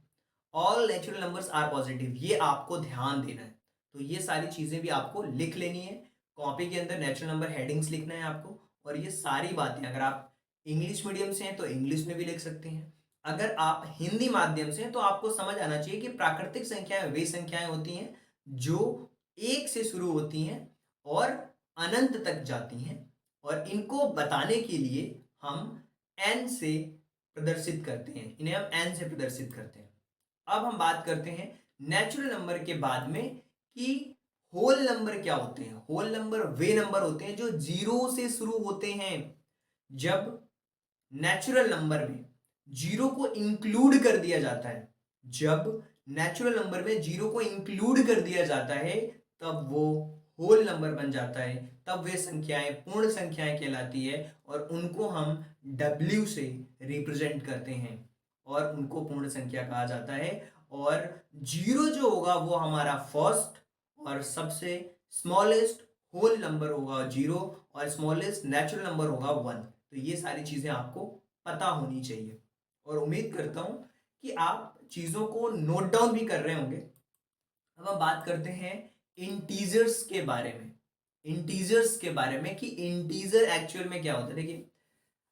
All natural numbers are positive, ये आपको ध्यान देना है। तो ये सारी चीजें भी आपको लिख लेनी है कॉपी के अंदर, नेचुरल नंबर हेडिंग्स लिखना है आपको। और ये सारी बातें अगर आप इंग्लिश मीडियम से हैं तो इंग्लिश में भी लिख सकते हैं, अगर आप हिंदी माध्यम से हैं तो आपको समझ आना चाहिए कि प्राकृतिक संख्याएं वे संख्याएं होती हैं जो 1 से शुरू होती हैं और अनंत तक जाती हैं। और इनको बताने के लिए हम एन से प्रदर्शित करते हैं, इन्हें हम एन से प्रदर्शित करते हैं। अब हम बात करते हैं नेचुरल नंबर के बाद में कि होल नंबर क्या होते हैं। होल नंबर वे नंबर होते हैं जो 0 से शुरू होते हैं। जब नेचुरल नंबर में 0 को इंक्लूड कर दिया जाता है, जब नेचुरल नंबर में जीरो को इंक्लूड कर दिया जाता है तब वो होल नंबर बन जाता है, तब वे संख्याएं पूर्ण संख्याएं कहलाती है और उनको हम W से रिप्रेजेंट करते हैं और उनको पूर्ण संख्या कहा जाता है। और जीरो जो होगा वो हमारा फर्स्ट और सबसे स्मॉलेस्ट होल नंबर होगा जीरो, और स्मॉलेस्ट नेचुरल नंबर होगा वन। तो ये सारी चीजें आपको पता होनी चाहिए और उम्मीद करता हूं कि आप चीजों को नोट डाउन भी कर रहे होंगे। अब हम बात करते हैं इंटीजर्स के बारे में। इंटीजर्स के बारे में कि इंटीजर एक्चुअल में क्या होता है। देखिए,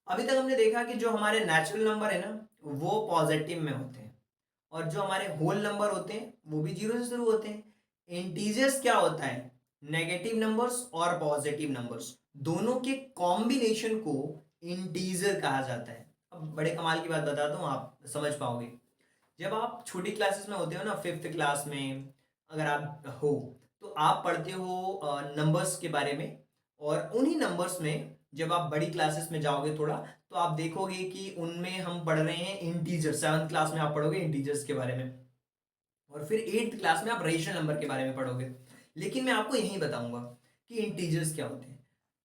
अभी तक हमने देखा कि जो हमारे नेचुरल नंबर है ना वो पॉजिटिव में होते हैं और जो हमारे होल नंबर होते हैं वो भी जीरो से शुरू होते हैं। इंटीजर्स क्या होता है, नेगेटिव नंबर्स और पॉजिटिव नंबर्स दोनों के कॉम्बिनेशन को इंटीजर कहा जाता है। अब बड़े कमाल की बात बताता हूँ, आप समझ पाओगे। जब आप छोटी क्लासेस में होते हो ना, फिफ्थ क्लास में अगर आप हो तो आप पढ़ते हो नंबर्स के बारे में, और उन्हीं नंबर्स में जब आप बड़ी क्लासेस में जाओगे थोड़ा तो आप देखोगे कि उनमें हम पढ़ रहे हैं इंटीजर। सेवन्थ क्लास में आप पढ़ोगे इंटीजर्स के बारे में और फिर एट्थ क्लास में आप रेशनल नंबर के बारे में पढ़ोगे। लेकिन मैं आपको यही बताऊंगा कि इंटीजर्स क्या होते हैं।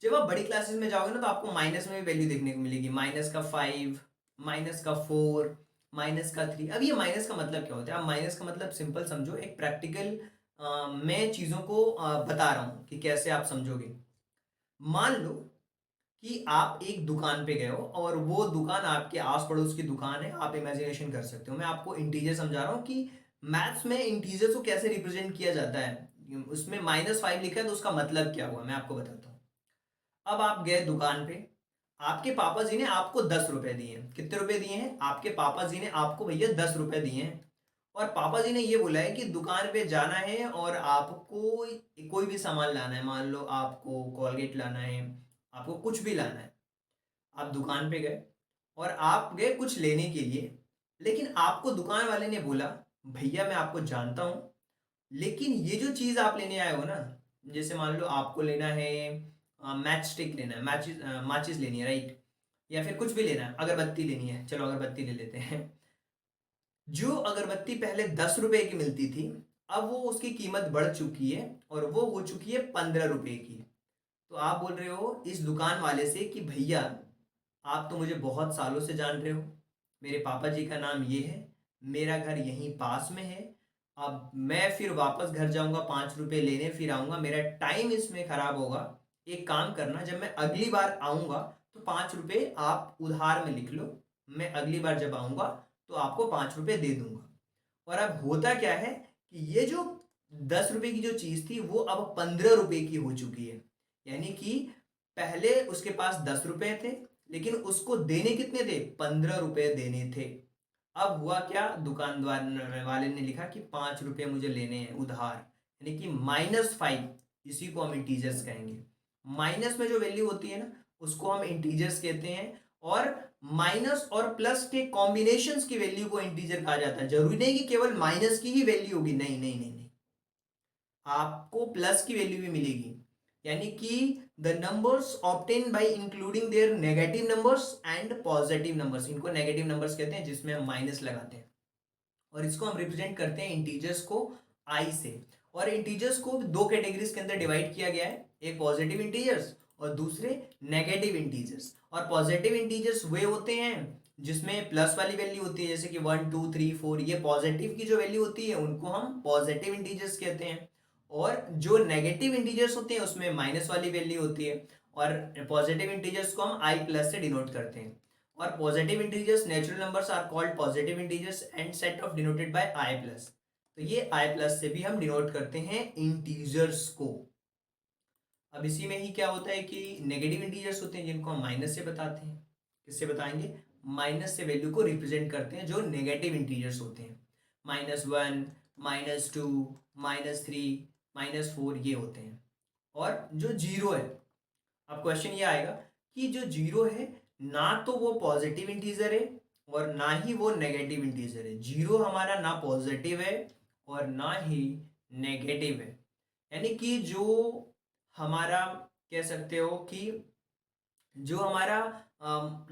जब आप बड़ी क्लासेस में जाओगे ना तो आपको माइनस में भी वैल्यू देखने को मिलेगी, माइनस का 5, माइनस का 4, माइनस का 3। अब ये माइनस का मतलब क्या होता है, आप माइनस का मतलब सिंपल समझो, एक प्रैक्टिकल मैं चीज़ों को बता रहा हूँ कि कैसे आप समझोगे। मान लो कि आप एक दुकान पे गए हो और वो दुकान आपके आस पड़ोस की दुकान है, आप इमेजिनेशन कर सकते हो। मैं आपको इंटीजर समझा रहा हूँ कि मैथ्स में इंटीजर्स को कैसे रिप्रेजेंट किया जाता है। उसमें -5 लिखा है तो उसका मतलब क्या हुआ मैं आपको बताता हूँ। अब आप गए दुकान पे, आपके पापा जी ने आपको 10 रुपए दिए हैं। कितने रुपए दिए हैं, आपके पापा जी ने आपको भैया 10 रुपए दिए हैं। और पापा जी ने ये बोला है कि दुकान पे जाना है और आपको कोई भी सामान लाना है। मान लो आपको कॉलगेट लाना है, आपको कुछ भी लाना है। आप दुकान पे गए और आप गए कुछ लेने के लिए, लेकिन आपको दुकान वाले ने बोला भैया मैं आपको जानता हूँ, लेकिन ये जो चीज़ आप लेने आए हो ना, जैसे मान लो आपको लेना है मैच स्टिक लेना है, माचिस लेनी है, राइट, या फिर कुछ भी लेना है, अगरबत्ती लेनी है, चलो अगरबत्ती ले लेते हैं। जो अगरबत्ती पहले 10 रुपए की मिलती थी, अब वो उसकी कीमत बढ़ चुकी है और वो हो चुकी है 15 रुपए की। तो आप बोल रहे हो इस दुकान वाले से कि भैया आप तो मुझे बहुत सालों से जान रहे हो, मेरे पापा जी का नाम ये है, मेरा घर यहीं पास में है, अब मैं फिर वापस घर जाऊंगा 5 रुपए लेने, फिर आऊंगा, मेरा टाइम इसमें खराब होगा। एक काम करना, जब मैं अगली बार आऊंगा तो 5 रुपए आप उधार में लिख लो, मैं अगली बार जब आऊंगा तो आपको 5 रुपए दे दूंगा। और अब होता क्या है कि ये जो 10 रुपए की जो चीज थी वो अब 15 रुपए की हो चुकी है। यानी कि पहले उसके पास 10 रुपए थे, लेकिन उसको देने कितने थे, 15 रुपए देने थे। अब हुआ क्या, दुकानदार वाले ने लिखा कि 5 रुपए मुझे लेने हैं उधार, यानी कि -5। इसी को हम इंटीजर्स कहेंगे। माइनस में जो वैल्यू होती है ना उसको हम इंटीजर्स कहते हैं, और माइनस और प्लस के कॉम्बिनेशंस की वैल्यू को इंटीजर कहा जाता है। जरूरी नहीं कि केवल माइनस की ही वैल्यू होगी, नहीं नहीं नहीं नहीं, आपको प्लस की वैल्यू भी मिलेगी। यानी कि the numbers obtain bye including there negative numbers and positive numbers, इनको नेगेटिव नंबर्स कहते हैं जिसमें हम माइनस लगाते हैं, और इसको हम रिप्रेजेंट करते हैं इंटीजर्स को आई से। और इंटीजर्स को दो कैटेगरीज के अंदर डिवाइड किया गया है, एक पॉजिटिव इंटीजर्स और दूसरे नेगेटिव इंटीजर्स। और पॉजिटिव इंटीजर्स वे होते हैं जिसमें प्लस वाली वैल्यू होती है, जैसे कि 1 2 3 4, ये पॉजिटिव की जो वैल्यू होती है उनको हम पॉजिटिव इंटीजर्स कहते हैं। और जो नेगेटिव इंटीजर्स होते हैं उसमें माइनस वाली वैल्यू होती है, और पॉजिटिव इंटीजर्स को हम आई प्लस से डिनोट करते हैं। और positive integers natural numbers are called positive integers and set of denoted by I plus. तो ये आई प्लस से भी हम डिनोट करते हैं इंटीजर्स को। अब इसी में ही क्या होता है कि नेगेटिव इंटीजर्स होते हैं जिनको हम माइनस से बताते हैं। किससे बताएंगे, माइनस से वैल्यू को रिप्रेजेंट करते हैं जो नेगेटिव इंटीजर्स होते हैं। -1, -2, -3, -4 ये होते हैं। और जो जीरो है, अब क्वेश्चन ये आएगा कि जो जीरो है ना तो वो पॉजिटिव इंटीजर है और ना ही वो नेगेटिव इंटीजर है। जीरो हमारा ना पॉजिटिव है और ना ही नेगेटिव है। यानी कि जो हमारा, कह सकते हो कि जो हमारा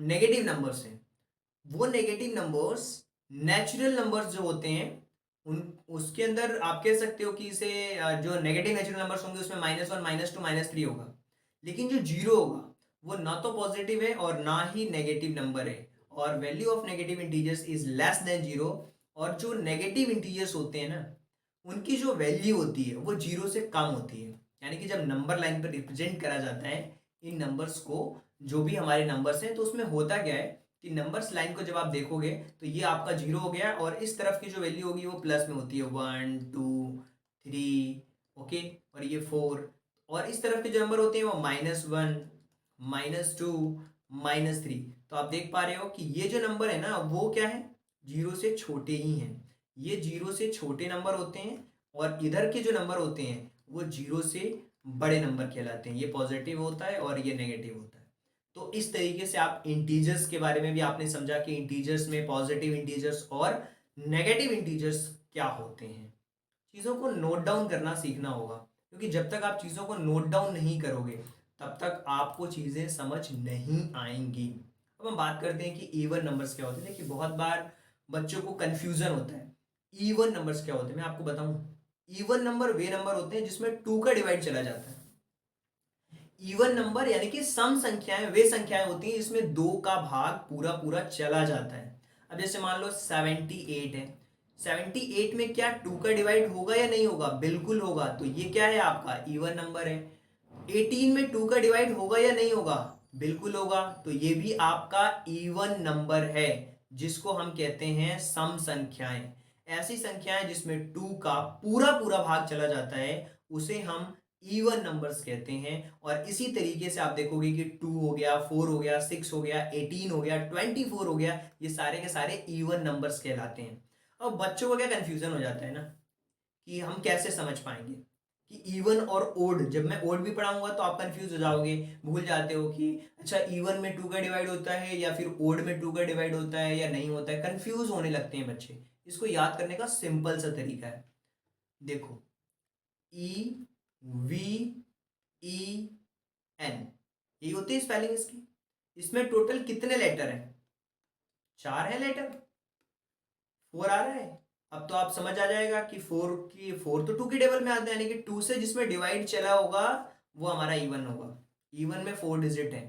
नेगेटिव नंबर्स हैं, वो नेगेटिव नंबर्स नेचुरल नंबर्स जो होते हैं उन उसके अंदर आप कह सकते हो कि इसे जो नेगेटिव नेचुरल नंबर्स होंगे उसमें -1 -2 -3 होगा, लेकिन जो जीरो होगा वो ना तो पॉजिटिव है और ना ही नेगेटिव नंबर है। और value of negative integers is less than zero. और जो नेगेटिव इंटीजर्स होते हैं ना उनकी जो वैल्यू होती है वो जीरो से कम होती है। यानी कि जब नंबर लाइन पर रिप्रेजेंट करा जाता है इन नंबर्स को, जो भी हमारे नंबर्स हैं, तो उसमें होता क्या है कि नंबर्स लाइन को जब आप देखोगे तो ये आपका जीरो हो गया और इस तरफ की जो वैल्यू होगी वो प्लस में होती है, 1 2 3, ओके, और ये 4। और इस तरफ के जो नंबर होते हैं वो -1 -2 -3। तो आप देख पा रहे हो कि ये जो नंबर है ना वो क्या है, जीरो से छोटे ही हैं। ये जीरो से छोटे नंबर होते हैं और इधर के जो नंबर होते हैं वो जीरो से बड़े नंबर कहलाते हैं। ये पॉजिटिव होता है और ये नेगेटिव होता है। तो इस तरीके से आप इंटीजर्स के बारे में भी आपने समझा कि इंटीजर्स में पॉजिटिव इंटीजर्स और नेगेटिव इंटीजर्स क्या होते हैं। चीज़ों को नोट डाउन करना सीखना होगा, क्योंकि जब तक आप चीज़ों को नोट डाउन नहीं करोगे तब तक आपको चीज़ें समझ नहीं आएंगी। अब हम बात करते हैं कि इवन नंबर्स क्या होते हैं। देखिए बहुत बार बच्चों को कन्फ्यूज़न होता है इवन नंबर्स क्या होते हैं। मैं आपको बताऊं, इवन नंबर वे नंबर होते हैं जिसमें टू का डिवाइड चला जाता है। इवन नंबर यानी कि सम संख्याएं वे संख्याएं होती हैं इसमें दो का भाग पूरा पूरा चला जाता है। अब जैसे मान लो 78 है, 78 में क्या टू का डिवाइड होगा या नहीं होगा? बिल्कुल होगा। तो ये क्या है? आपका इवन नंबर है। 18 में टू का डिवाइड होगा या नहीं होगा? बिल्कुल होगा। तो ये भी आपका इवन नंबर है, जिसको हम कहते हैं सम संख्याएं। ऐसी संख्याएं जिसमें टू का पूरा पूरा भाग चला जाता है उसे हम इवन नंबर्स कहते हैं। और इसी तरीके से आप देखोगे कि 2 हो गया, 4 हो गया, 6 हो गया, 18 हो गया, 24 हो गया, ये सारे के सारे इवन नंबर्स कहलाते हैं। अब बच्चों को क्या कंफ्यूजन हो जाता है ना कि हम कैसे समझ पाएंगे कि इवन और ओड। जब मैं ओड भी पढ़ाऊंगा तो आप कंफ्यूज हो जाओगे, भूल जाते हो कि अच्छा इवन में 2 का डिवाइड होता है या फिर ओड में 2 का डिवाइड होता है या नहीं होता है। कंफ्यूज होने लगते हैं बच्चे। इसको याद करने का सिंपल सा तरीका है, देखो, ई वी ई एन, ये होती है स्पेलिंग इसकी। इसमें टोटल कितने लेटर हैं? 4 है लेटर। 4 आ रहा है। अब तो आप समझ आ जाएगा कि 4 तो 2 की टेबल में आते हैं, यानी कि 2 से जिसमें डिवाइड चला होगा वो हमारा इवन होगा। इवन में 4 डिजिट है,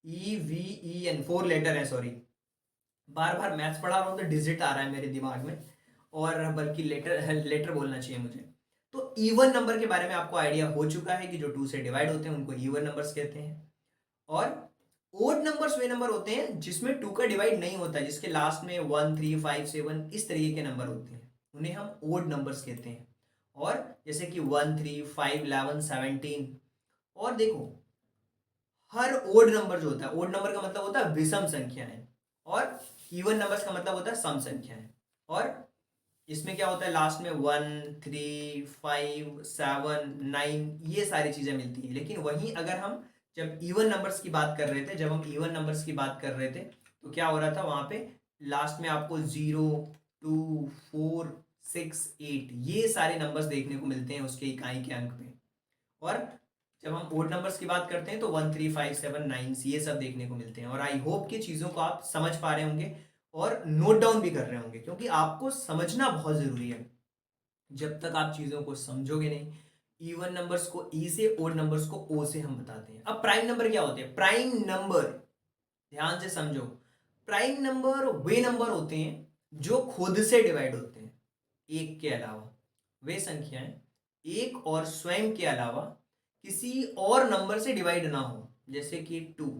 E V E N, 4 letter है। सॉरी, बार बार मैथ्स पढ़ा रहा हूँ तो डिजिट आ रहा है मेरे दिमाग में, और बल्कि लेटर लेटर बोलना चाहिए मुझे। तो इवन नंबर के बारे में आपको आइडिया हो चुका है कि जो 2 से डिवाइड होते हैं उनको इवन नंबर्स कहते हैं। और ओड नंबर्स वे नंबर होते हैं जिसमें 2 का डिवाइड नहीं होता, जिसके लास्ट में 1 3 5 7 इस तरीके के नंबर होते हैं, उन्हें हम ओड नंबर्स कहते हैं। और जैसे कि 1 3 5 11 17। और देखो, हर ओड नंबर जो होता है, ओड नंबर का मतलब होता है विषम संख्याएं, और इवन नंबर्स का मतलब होता है सम संख्याएं। और इसमें क्या होता है, लास्ट में 1 3 5 7 9 ये सारी चीजें मिलती हैं। लेकिन वहीं अगर हम जब इवन नंबर्स की बात कर रहे थे, जब हम इवन नंबर्स की बात कर रहे थे तो क्या हो रहा था वहां पे, लास्ट में आपको 0 2 4 6 8 ये सारे नंबर्स देखने को मिलते हैं उसके इकाई के अंक पे। और जब हम ओड नंबर्स की बात करते हैं तो 1 3 5 7 9 ये सब देखने को मिलते हैं। और आई होप कि चीज़ों को आप समझ पा रहे होंगे और नोट डाउन भी कर रहे होंगे, क्योंकि आपको समझना बहुत ज़रूरी है। जब तक आप चीज़ों को समझोगे नहीं, इवन नंबर्स को ई से, ओड नंबर्स को ओ से हम बताते हैं। अब प्राइम नंबर क्या होते हैं? प्राइम नंबर, ध्यान से समझो, प्राइम नंबर वे नंबर होते हैं जो खुद से डिवाइड होते हैं एक के अलावा। वे संख्याएं एक और स्वयं के अलावा किसी और नंबर से डिवाइड ना हो। जैसे कि 2,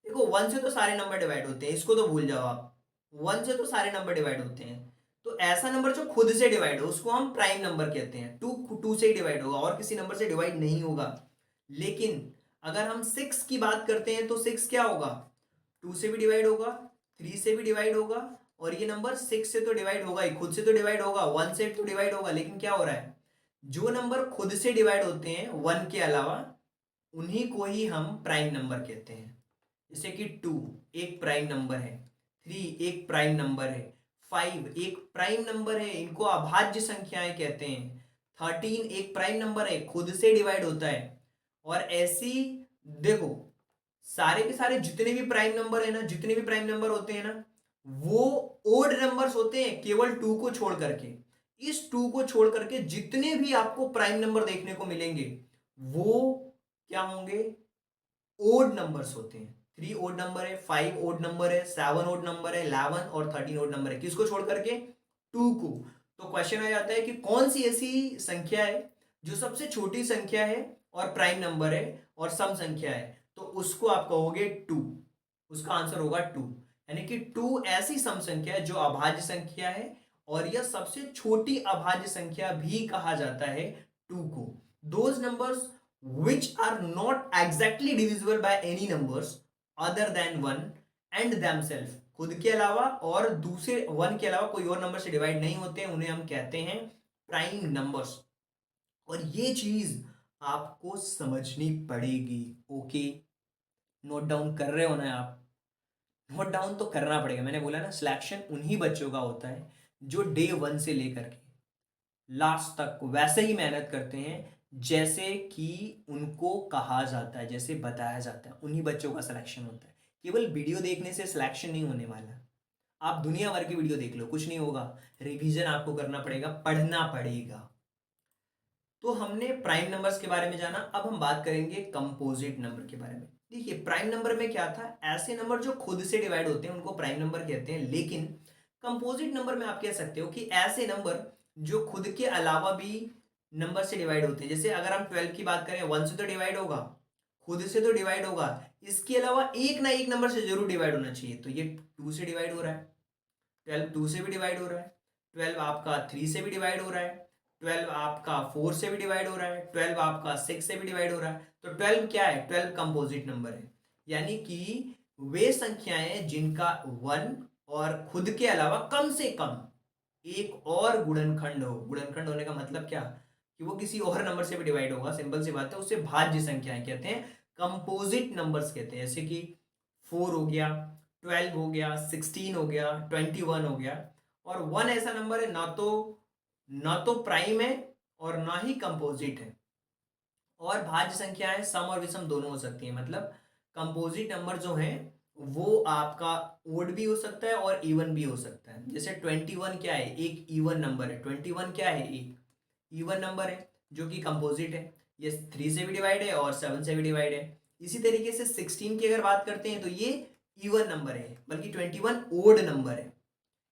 देखो 1 से तो सारे नंबर डिवाइड होते हैं, इसको तो भूल जाओ आप। 1 से तो सारे नंबर डिवाइड होते हैं। तो ऐसा नंबर जो खुद से डिवाइड हो उसको हम प्राइम नंबर कहते हैं। 2 से ही डिवाइड होगा और किसी नंबर से डिवाइड नहीं होगा। लेकिन अगर हम 6 की बात करते हैं तो 6 क्या होगा? 2 से भी डिवाइड होगा, 3 से भी डिवाइड होगा, और ये नंबर 6 से तो डिवाइड होगा ही, खुद से तो डिवाइड होगा, 1 से तो डिवाइड होगा। लेकिन क्या हो रहा है, जो नंबर खुद से डिवाइड होते हैं 1 के अलावा, उन्हीं को ही हम प्राइम नंबर कहते हैं। जैसे कि 2 एक प्राइम नंबर है, 3 एक प्राइम नंबर है, 5 एक प्राइम नंबर है, इनको अभाज्य संख्याएं कहते हैं। 13 एक प्राइम नंबर है, खुद से डिवाइड होता है। और ऐसी, देखो, सारे के सारे जितने भी प्राइम नंबर है ना, जितने भी प्राइम नंबर होते हैं ना, वो ओड नंबर्स होते हैं केवल 2 को छोड़ करके। इस 2 को छोड़ करके जितने भी आपको प्राइम नंबर देखने को मिलेंगे वो क्या होंगे? ओड नंबर्स होते हैं। 3 ओड नंबर है, 5 ओड नंबर है, 7 ओड नंबर है, 11 और 13 ओड नंबर है। किसको छोड़ करके? 2 को। तो क्वेश्चन आ जाता है कि कौन सी ऐसी संख्या है जो सबसे छोटी संख्या है और प्राइम नंबर है और सम संख्या है? तो उसको आप कहोगे 2। उसका आंसर होगा 2। यानी कि 2 ऐसी सम संख्या है जो अभाज्य संख्या है और यह सबसे छोटी अभाज्य संख्या भी कहा जाता है 2 को। Those numbers which are not exactly divisible by any numbers other than 1 and themselves, खुद के अलावा और दूसरे 1 के अलावा कोई और नंबर से डिवाइड नहीं होते हैं, उन्हें हम कहते हैं प्राइम नंबर्स। और ये चीज आपको समझनी पड़ेगी। ओके, नोट डाउन कर रहे हो ना आप? नोट डाउन तो करना पड़ेगा। मैंने बोला ना, सिलेक्शन उन्हीं बच्चों का होता है जो डे 1 से लेकर के लास्ट तक वैसे ही मेहनत करते हैं जैसे कि उनको कहा जाता है, जैसे बताया जाता है। उन्हीं बच्चों का सिलेक्शन होता है। केवल वीडियो देखने से सिलेक्शन नहीं होने वाला। आप दुनिया भर की वीडियो देख लो, कुछ नहीं होगा। रिवीजन आपको करना पड़ेगा, पढ़ना पड़ेगा। तो हमने प्राइम नंबर्स के बारे में जाना। अब हम बात करेंगे कंपोजिट नंबर के बारे में। देखिए, प्राइम नंबर में क्या था? ऐसे नंबर जो खुद से डिवाइड होते हैं उनको प्राइम नंबर कहते हैं। लेकिन कंपोजिट नंबर में आप कह सकते हो कि ऐसे नंबर जो खुद के अलावा भी नंबर से डिवाइड होते हैं। जैसे अगर हम 12 की बात करें, 1 से तो डिवाइड होगा, खुद से तो डिवाइड होगा, इसके अलावा एक ना एक नंबर से जरूर डिवाइड होना चाहिए। तो ये 2 से डिवाइड हो रहा है, 12 2 से भी डिवाइड हो रहा है, 12 आपका 3 से भी डिवाइड हो रहा है, 12 आपका 4 से भी डिवाइड हो रहा है, 12 आपका 6 से भी डिवाइड हो रहा है। तो 12 क्या है? 12 कंपोजिट नंबर है। यानी कि वे संख्याएं जिनका 1 और खुद के अलावा कम से कम एक और गुणनखंड हो। गुणनखंड होने का मतलब क्या? कि वो किसी और नंबर से भी डिवाइड होगा, सिंपल सी बात है। उसे भाज्य संख्याएं कहते हैं, कंपोजिट नंबर्स कहते हैं। जैसे कि 4 हो गया, 12 हो गया, 16 हो गया, 21 हो गया। और 1 ऐसा नंबर है ना तो प्राइम है और ना ही कंपोजिट है। और भाज्य संख्याएं सम और विषम दोनों हो सकती हैं। मतलब कंपोजिट नंबर जो है वो आपका ओड भी हो सकता है और इवन भी हो सकता है। जैसे 21 क्या है? एक इवन नंबर है। 21 क्या है? एक इवन नंबर है जो कि कंपोजिट है। ये 3 से भी डिवाइड है और 7 से भी डिवाइड है। इसी तरीके से 16 की अगर बात करते हैं तो ये इवन नंबर है, बल्कि 21 ओड नंबर है।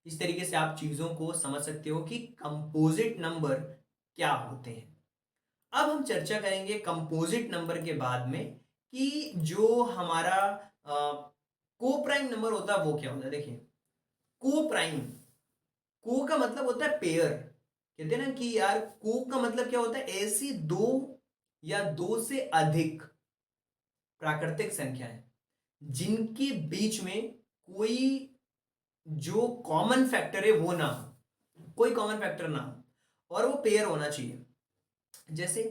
इस तरीके से आप चीजों को समझ सकते हो कि कंपोजिट नंबर क्या होते हैं। अब हम चर्चा करेंगे कंपोजिट नंबर के बाद में कि जो हमारा को प्राइम नंबर होता है वो क्या होता है। देखिए, को प्राइम, को का मतलब होता है पेयर। कहते हैं ना कि यार, को का मतलब क्या होता है? ऐसी दो या दो से अधिक प्राकृतिक संख्याएं जिनके बीच में कोई जो कॉमन फैक्टर है वो ना हो, कोई कॉमन फैक्टर ना हो और वो पेयर होना चाहिए। जैसे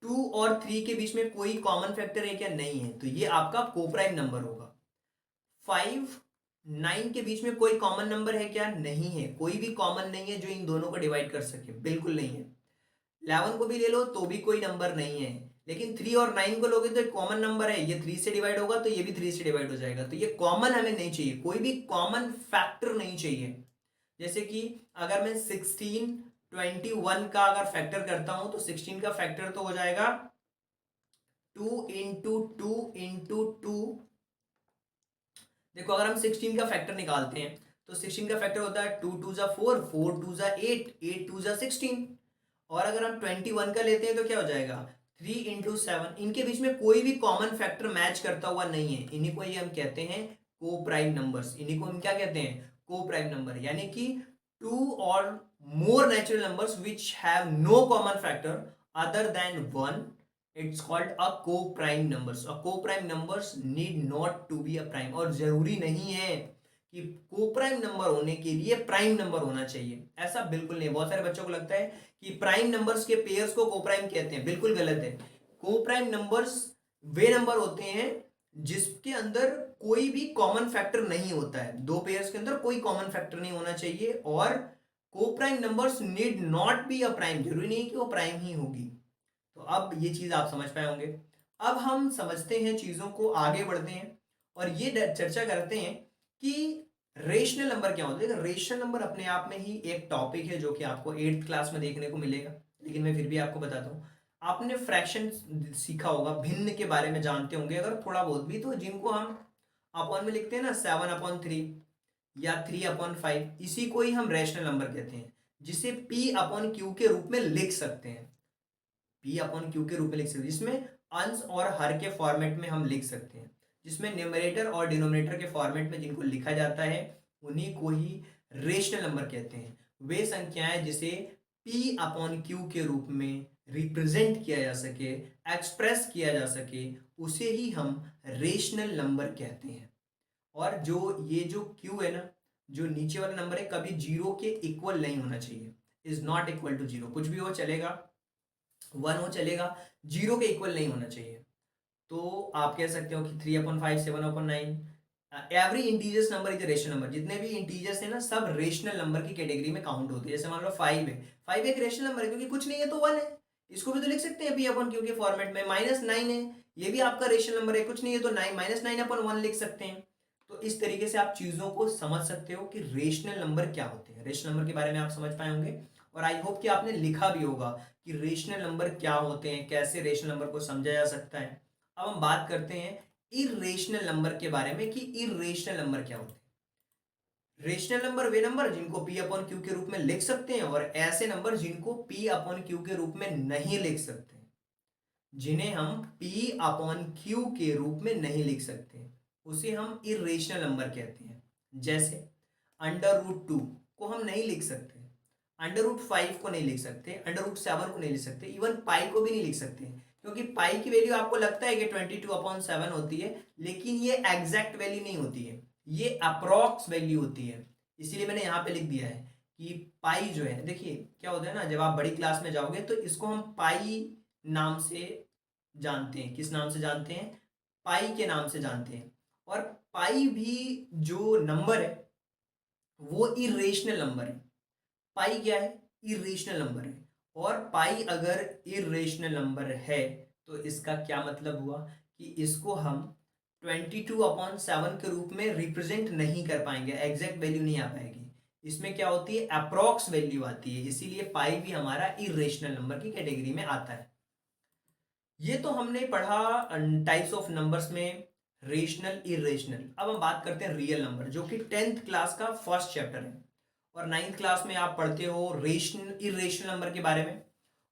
2 और 3 के बीच में कोई कॉमन फैक्टर है क्या? नहीं है, तो ये आपका कोप्राइम नंबर होगा। 5 9 के बीच में कोई कॉमन नंबर है क्या? नहीं है, कोई भी कॉमन नहीं है जो इन दोनों को डिवाइड कर सके, बिल्कुल नहीं है। 11 को भी ले लो तो भी कोई नंबर नहीं है। लेकिन 3 और 9 को लोगे तो एक कॉमन नंबर है, ये 3 से डिवाइड होगा तो ये भी 3 से डिवाइड हो जाएगा। तो ये कॉमन हमें नहीं चाहिए, कोई भी कॉमन फैक्टर नहीं चाहिए। जैसे कि अगर मैं 16 21 का अगर फैक्टर करता हूं तो 16 का फैक्टर तो हो जाएगा 2 इंटू 2 इंटू 2। देखो, अगर हम 16 का फैक्टर निकालते हैं तो 16 का फैक्टर होता है 2 2 जा 4, 4 2 जा 8, 8 2 जा 16। और अगर हम 21 का लेते हैं तो क्या हो जाएगा? 3 इंटू 7। इनके बीच में कोई भी कॉमन फैक्टर मैच करता हुआ नहीं है, इन्हीं को ही हम कहते हैं को प्राइम नंबर्स। इन्हीं को हम क्या कहते हैं? को प्राइम नंबर। यानी कि 2 और more natural numbers which have no common factor other than 1, it's called a coprime numbers. A coprime numbers need not to be a prime. और जरूरी नहीं है कि को प्राइम नंबर होने के लिए प्राइम नंबर होना चाहिए, ऐसा बिल्कुल नहीं। बहुत सारे बच्चों को लगता है कि प्राइम नंबर्स के पेयर्स को को प्राइम कहते हैं, बिल्कुल गलत है। को प्राइम नंबर्स वे नंबर होते हैं जिसके अंदर कोई भी कॉमन फैक्टर नहीं होता है। दो पेयर्स के अंदर कोई कॉमन फैक्टर नहीं होना चाहिए। और को prime numbers need not be a prime, जरूरी नहीं कि वो प्राइम ही होगी। तो अब ये चीज आप समझ पाए होंगे। अब हम समझते हैं चीजों को, आगे बढ़ते हैं और ये चर्चा करते हैं कि रेशनल नंबर क्या होता है? रेशनल नंबर अपने आप में ही एक टॉपिक है जो कि आपको 8th क्लास में देखने को मिलेगा, लेकिन मैं फिर भी आपको बताता हूँ। आपने फ्रैक्शन सीखा होगा, भिन्न के बारे में जानते होंगे अगर थोड़ा बहुत भी, तो जिनको हम अपॉन में लिखते हैं ना, 7/3 या 3/5, इसी को ही हम रेशनल नंबर कहते हैं, जिसे P/Q के रूप में लिख सकते हैं। P/Q के रूप में लिख सकते हैं, जिसमें अंश और हर के फॉर्मेट में हम लिख सकते हैं, जिसमें न्यूमरेटर और डिनोमिनेटर के फॉर्मेट में जिनको लिखा जाता है उन्हीं को ही रेशनल नंबर कहते हैं। वे संख्याएं जिसे P/Q के रूप में रिप्रेजेंट किया जा सके, एक्सप्रेस किया जा सके, उसे ही हम रेशनल नंबर कहते हैं। और जो Q है ना, जो नीचे वाला नंबर है, कभी जीरो के इक्वल नहीं होना चाहिए। Is not equal to zero, कुछ भी हो चलेगा, 1 हो चलेगा, जीरो के इक्वल नहीं होना चाहिए। तो आप कह सकते हो कि 3/5, 7/9, every integers number is rational number. जितने भी इंटीजर्स है ना, सब रेशनल नंबर की कैटेगरी में काउंट होते हैं। जैसे मान लो 5 है, 5 एक रेशनल नंबर है क्योंकि कुछ नहीं है तो 1 है। इसको भी तो लिख सकते हैं P/Q के फॉर्मेट में। -9 है, ये भी आपका रेशनल नंबर है, कुछ नहीं है तो 9 -9/1 लिख सकते हैं। तो इस तरीके से आप चीजों को समझ सकते हो कि रेशनल नंबर क्या होते हैं। रेशनल नंबर के बारे में आप समझ पाए होंगे, और आई होप कि आपने लिखा भी होगा कि रेशनल नंबर क्या होते हैं, कैसे रेशनल नंबर को समझा जा सकता है। अब हम बात करते हैं इर्रेशनल नंबर के बारे में कि इर्रेशनल नंबर क्या होते हैं। रेशनल नंबर वे नंबर जिनको P/Q के रूप में लिख सकते हैं, और ऐसे नंबर जिनको P/Q के रूप में नहीं लिख सकते, जिन्हें हम P/Q के रूप में नहीं लिख सकते, उसे हम इर्रेशनल नंबर कहते हैं। जैसे √2 को हम नहीं लिख सकते, √5 को नहीं लिख सकते, √7 को नहीं लिख सकते, इवन पाई को भी नहीं लिख सकते, क्योंकि पाई की वैल्यू आपको लगता है कि 22/7 होती है, लेकिन ये एग्जैक्ट वैल्यू नहीं होती है, ये अप्रॉक्स वैल्यू होती है। इसीलिए मैंने यहाँ पे लिख दिया है कि पाई जो है, देखिए क्या होता है ना, जब आप बड़ी क्लास में जाओगे तो इसको हम पाई नाम से जानते हैं। किस नाम से जानते हैं? पाई के नाम से जानते हैं। और पाई भी जो नंबर है वो इरेशनल नंबर है। पाई क्या है? इरेशनल नंबर है। और पाई अगर इरेशनल नंबर है तो इसका क्या मतलब हुआ कि इसको हम 22/7 के रूप में रिप्रेजेंट नहीं कर पाएंगे, एग्जैक्ट वैल्यू नहीं आ पाएगी। इसमें क्या होती है? अप्रॉक्स वैल्यू आती है, इसीलिए पाई भी हमारा इरेशनल नंबर की कैटेगरी में आता है। ये तो हमने पढ़ा टाइप्स ऑफ नंबर्स में, रेशनल इरेशनल। अब हम बात करते हैं रियल नंबर, जो कि 10th क्लास का फर्स्ट चैप्टर है, और 9th क्लास में आप पढ़ते हो रेशनल इरेशनल नंबर के बारे में,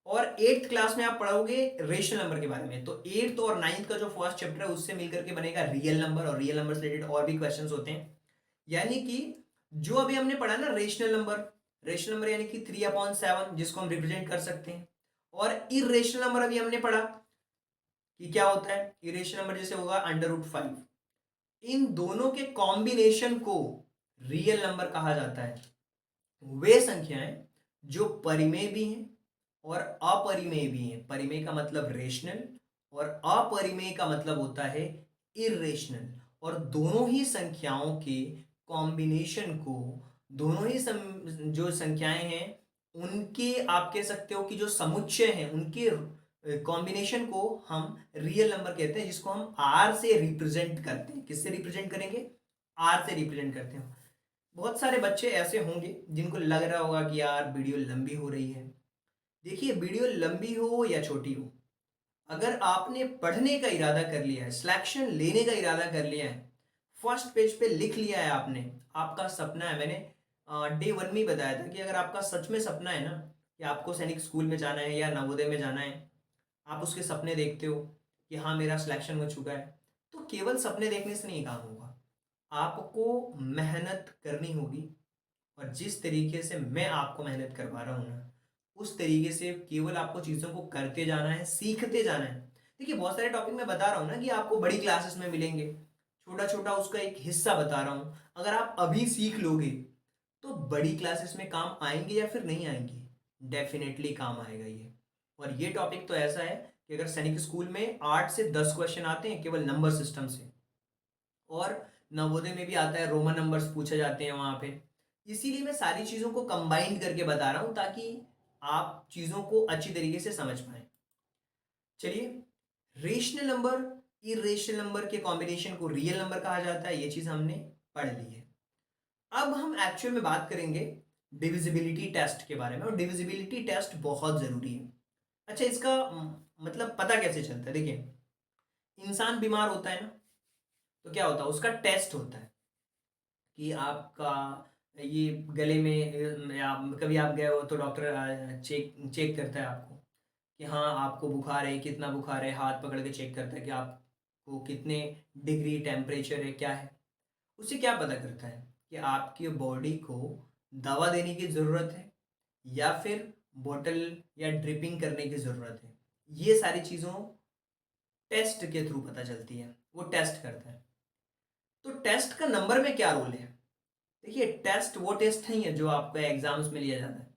और 8th क्लास में आप पढ़ोगे रेशनल नंबर के बारे में। तो 8th और 9th का जो फर्स्ट चैप्टर है उससे मिलकर के बनेगा रियल नंबर, और रियल नंबर से रिलेटेड और भी क्वेश्चंस होते हैं। यानी कि जो अभी हमने पढ़ा ना रेशनल नंबर, रेशनल नंबर यानी कि 3/7 जिसको हम रिप्रेजेंट कर सकते हैं, और इरेशनल नंबर अभी हमने पढ़ा कि क्या होता है, इरेशनल नंबर जैसे होगा √5। इन दोनों के कॉम्बिनेशन को रियल नंबर कहा जाता है। वे संख्याएं जो परिमेय भी हैं और अपरिमेय भी हैं। परिमेय का मतलब रेशनल, और अपरिमेय का मतलब होता है इरेशनल। और दोनों ही संख्याओं के कॉम्बिनेशन को, दोनों ही जो संख्याएं हैं उनके, आप कह सकते हो कि जो समुच्चय हैं उनके कॉम्बिनेशन को हम रियल नंबर कहते हैं, जिसको हम आर से रिप्रेजेंट करते हैं। किससे रिप्रेजेंट करेंगे? आर से रिप्रेजेंट करते हैं। बहुत सारे बच्चे ऐसे होंगे जिनको लग रहा होगा कि यार वीडियो लंबी हो रही है। देखिए, वीडियो लंबी हो या छोटी हो, अगर आपने पढ़ने का इरादा कर लिया है, सिलेक्शन लेने का इरादा कर लिया है, फर्स्ट पेज पे लिख लिया है आपने, आपका सपना है, मैंने डे 1 में ही बताया था कि अगर आपका सच में सपना है ना कि आपको सैनिक स्कूल में जाना है या नवोदय में जाना है, आप उसके सपने देखते हो कि हाँ मेरा सिलेक्शन हो चुका है, तो केवल सपने देखने से नहीं काम होगा, आपको मेहनत करनी होगी। और जिस तरीके से मैं आपको मेहनत करवा रहा हूँ ना, उस तरीके से केवल आपको चीज़ों को करते जाना है, सीखते जाना है। देखिए, बहुत सारे टॉपिक मैं बता रहा हूँ ना कि आपको बड़ी क्लासेस में मिलेंगे, छोटा छोटा उसका एक हिस्सा बता रहा हूँ। अगर आप अभी सीख लोगे तो बड़ी क्लासेस में काम आएंगे या फिर नहीं आएंगे? डेफिनेटली काम आएगा ये। और ये टॉपिक तो ऐसा है कि अगर सैनिक स्कूल में 8 से 10 क्वेश्चन आते हैं केवल नंबर सिस्टम से, और नवोदय में भी आता है, रोमन नंबर्स पूछे जाते हैं वहां पे। इसीलिए मैं सारी चीज़ों को कंबाइंड करके बता रहा हूं ताकि आप चीज़ों को अच्छी तरीके से समझ पाए। चलिए, रेशनल नंबर इरेशनल नंबर के कॉम्बिनेशन को रियल नंबर कहा जाता है, ये चीज़ हमने पढ़ ली है। अब हम एक्चुअल में बात करेंगे डिविजिबिलिटी टेस्ट के बारे में, और डिविजिबिलिटी टेस्ट बहुत ज़रूरी है। अच्छा, इसका मतलब पता कैसे चलता है? देखिए, इंसान बीमार होता है ना, तो क्या होता है, उसका टेस्ट होता है कि आपका ये गले में या कभी आप गए हो तो डॉक्टर चेक चेक करता है आपको कि हाँ आपको बुखार है, कितना बुखार है, हाथ पकड़ के चेक करता है कि आपको कितने डिग्री टेम्परेचर है, क्या है। उससे क्या पता करता है कि आपकी बॉडी को दवा देने की ज़रूरत है या फिर बोतल या ड्रिपिंग करने की ज़रूरत है। ये सारी चीज़ों टेस्ट के थ्रू पता चलती है, वो टेस्ट करता है। तो टेस्ट का नंबर में क्या रोल है? देखिए, टेस्ट वो टेस्ट नहीं है जो आपको एग्जाम्स में लिया जाता है।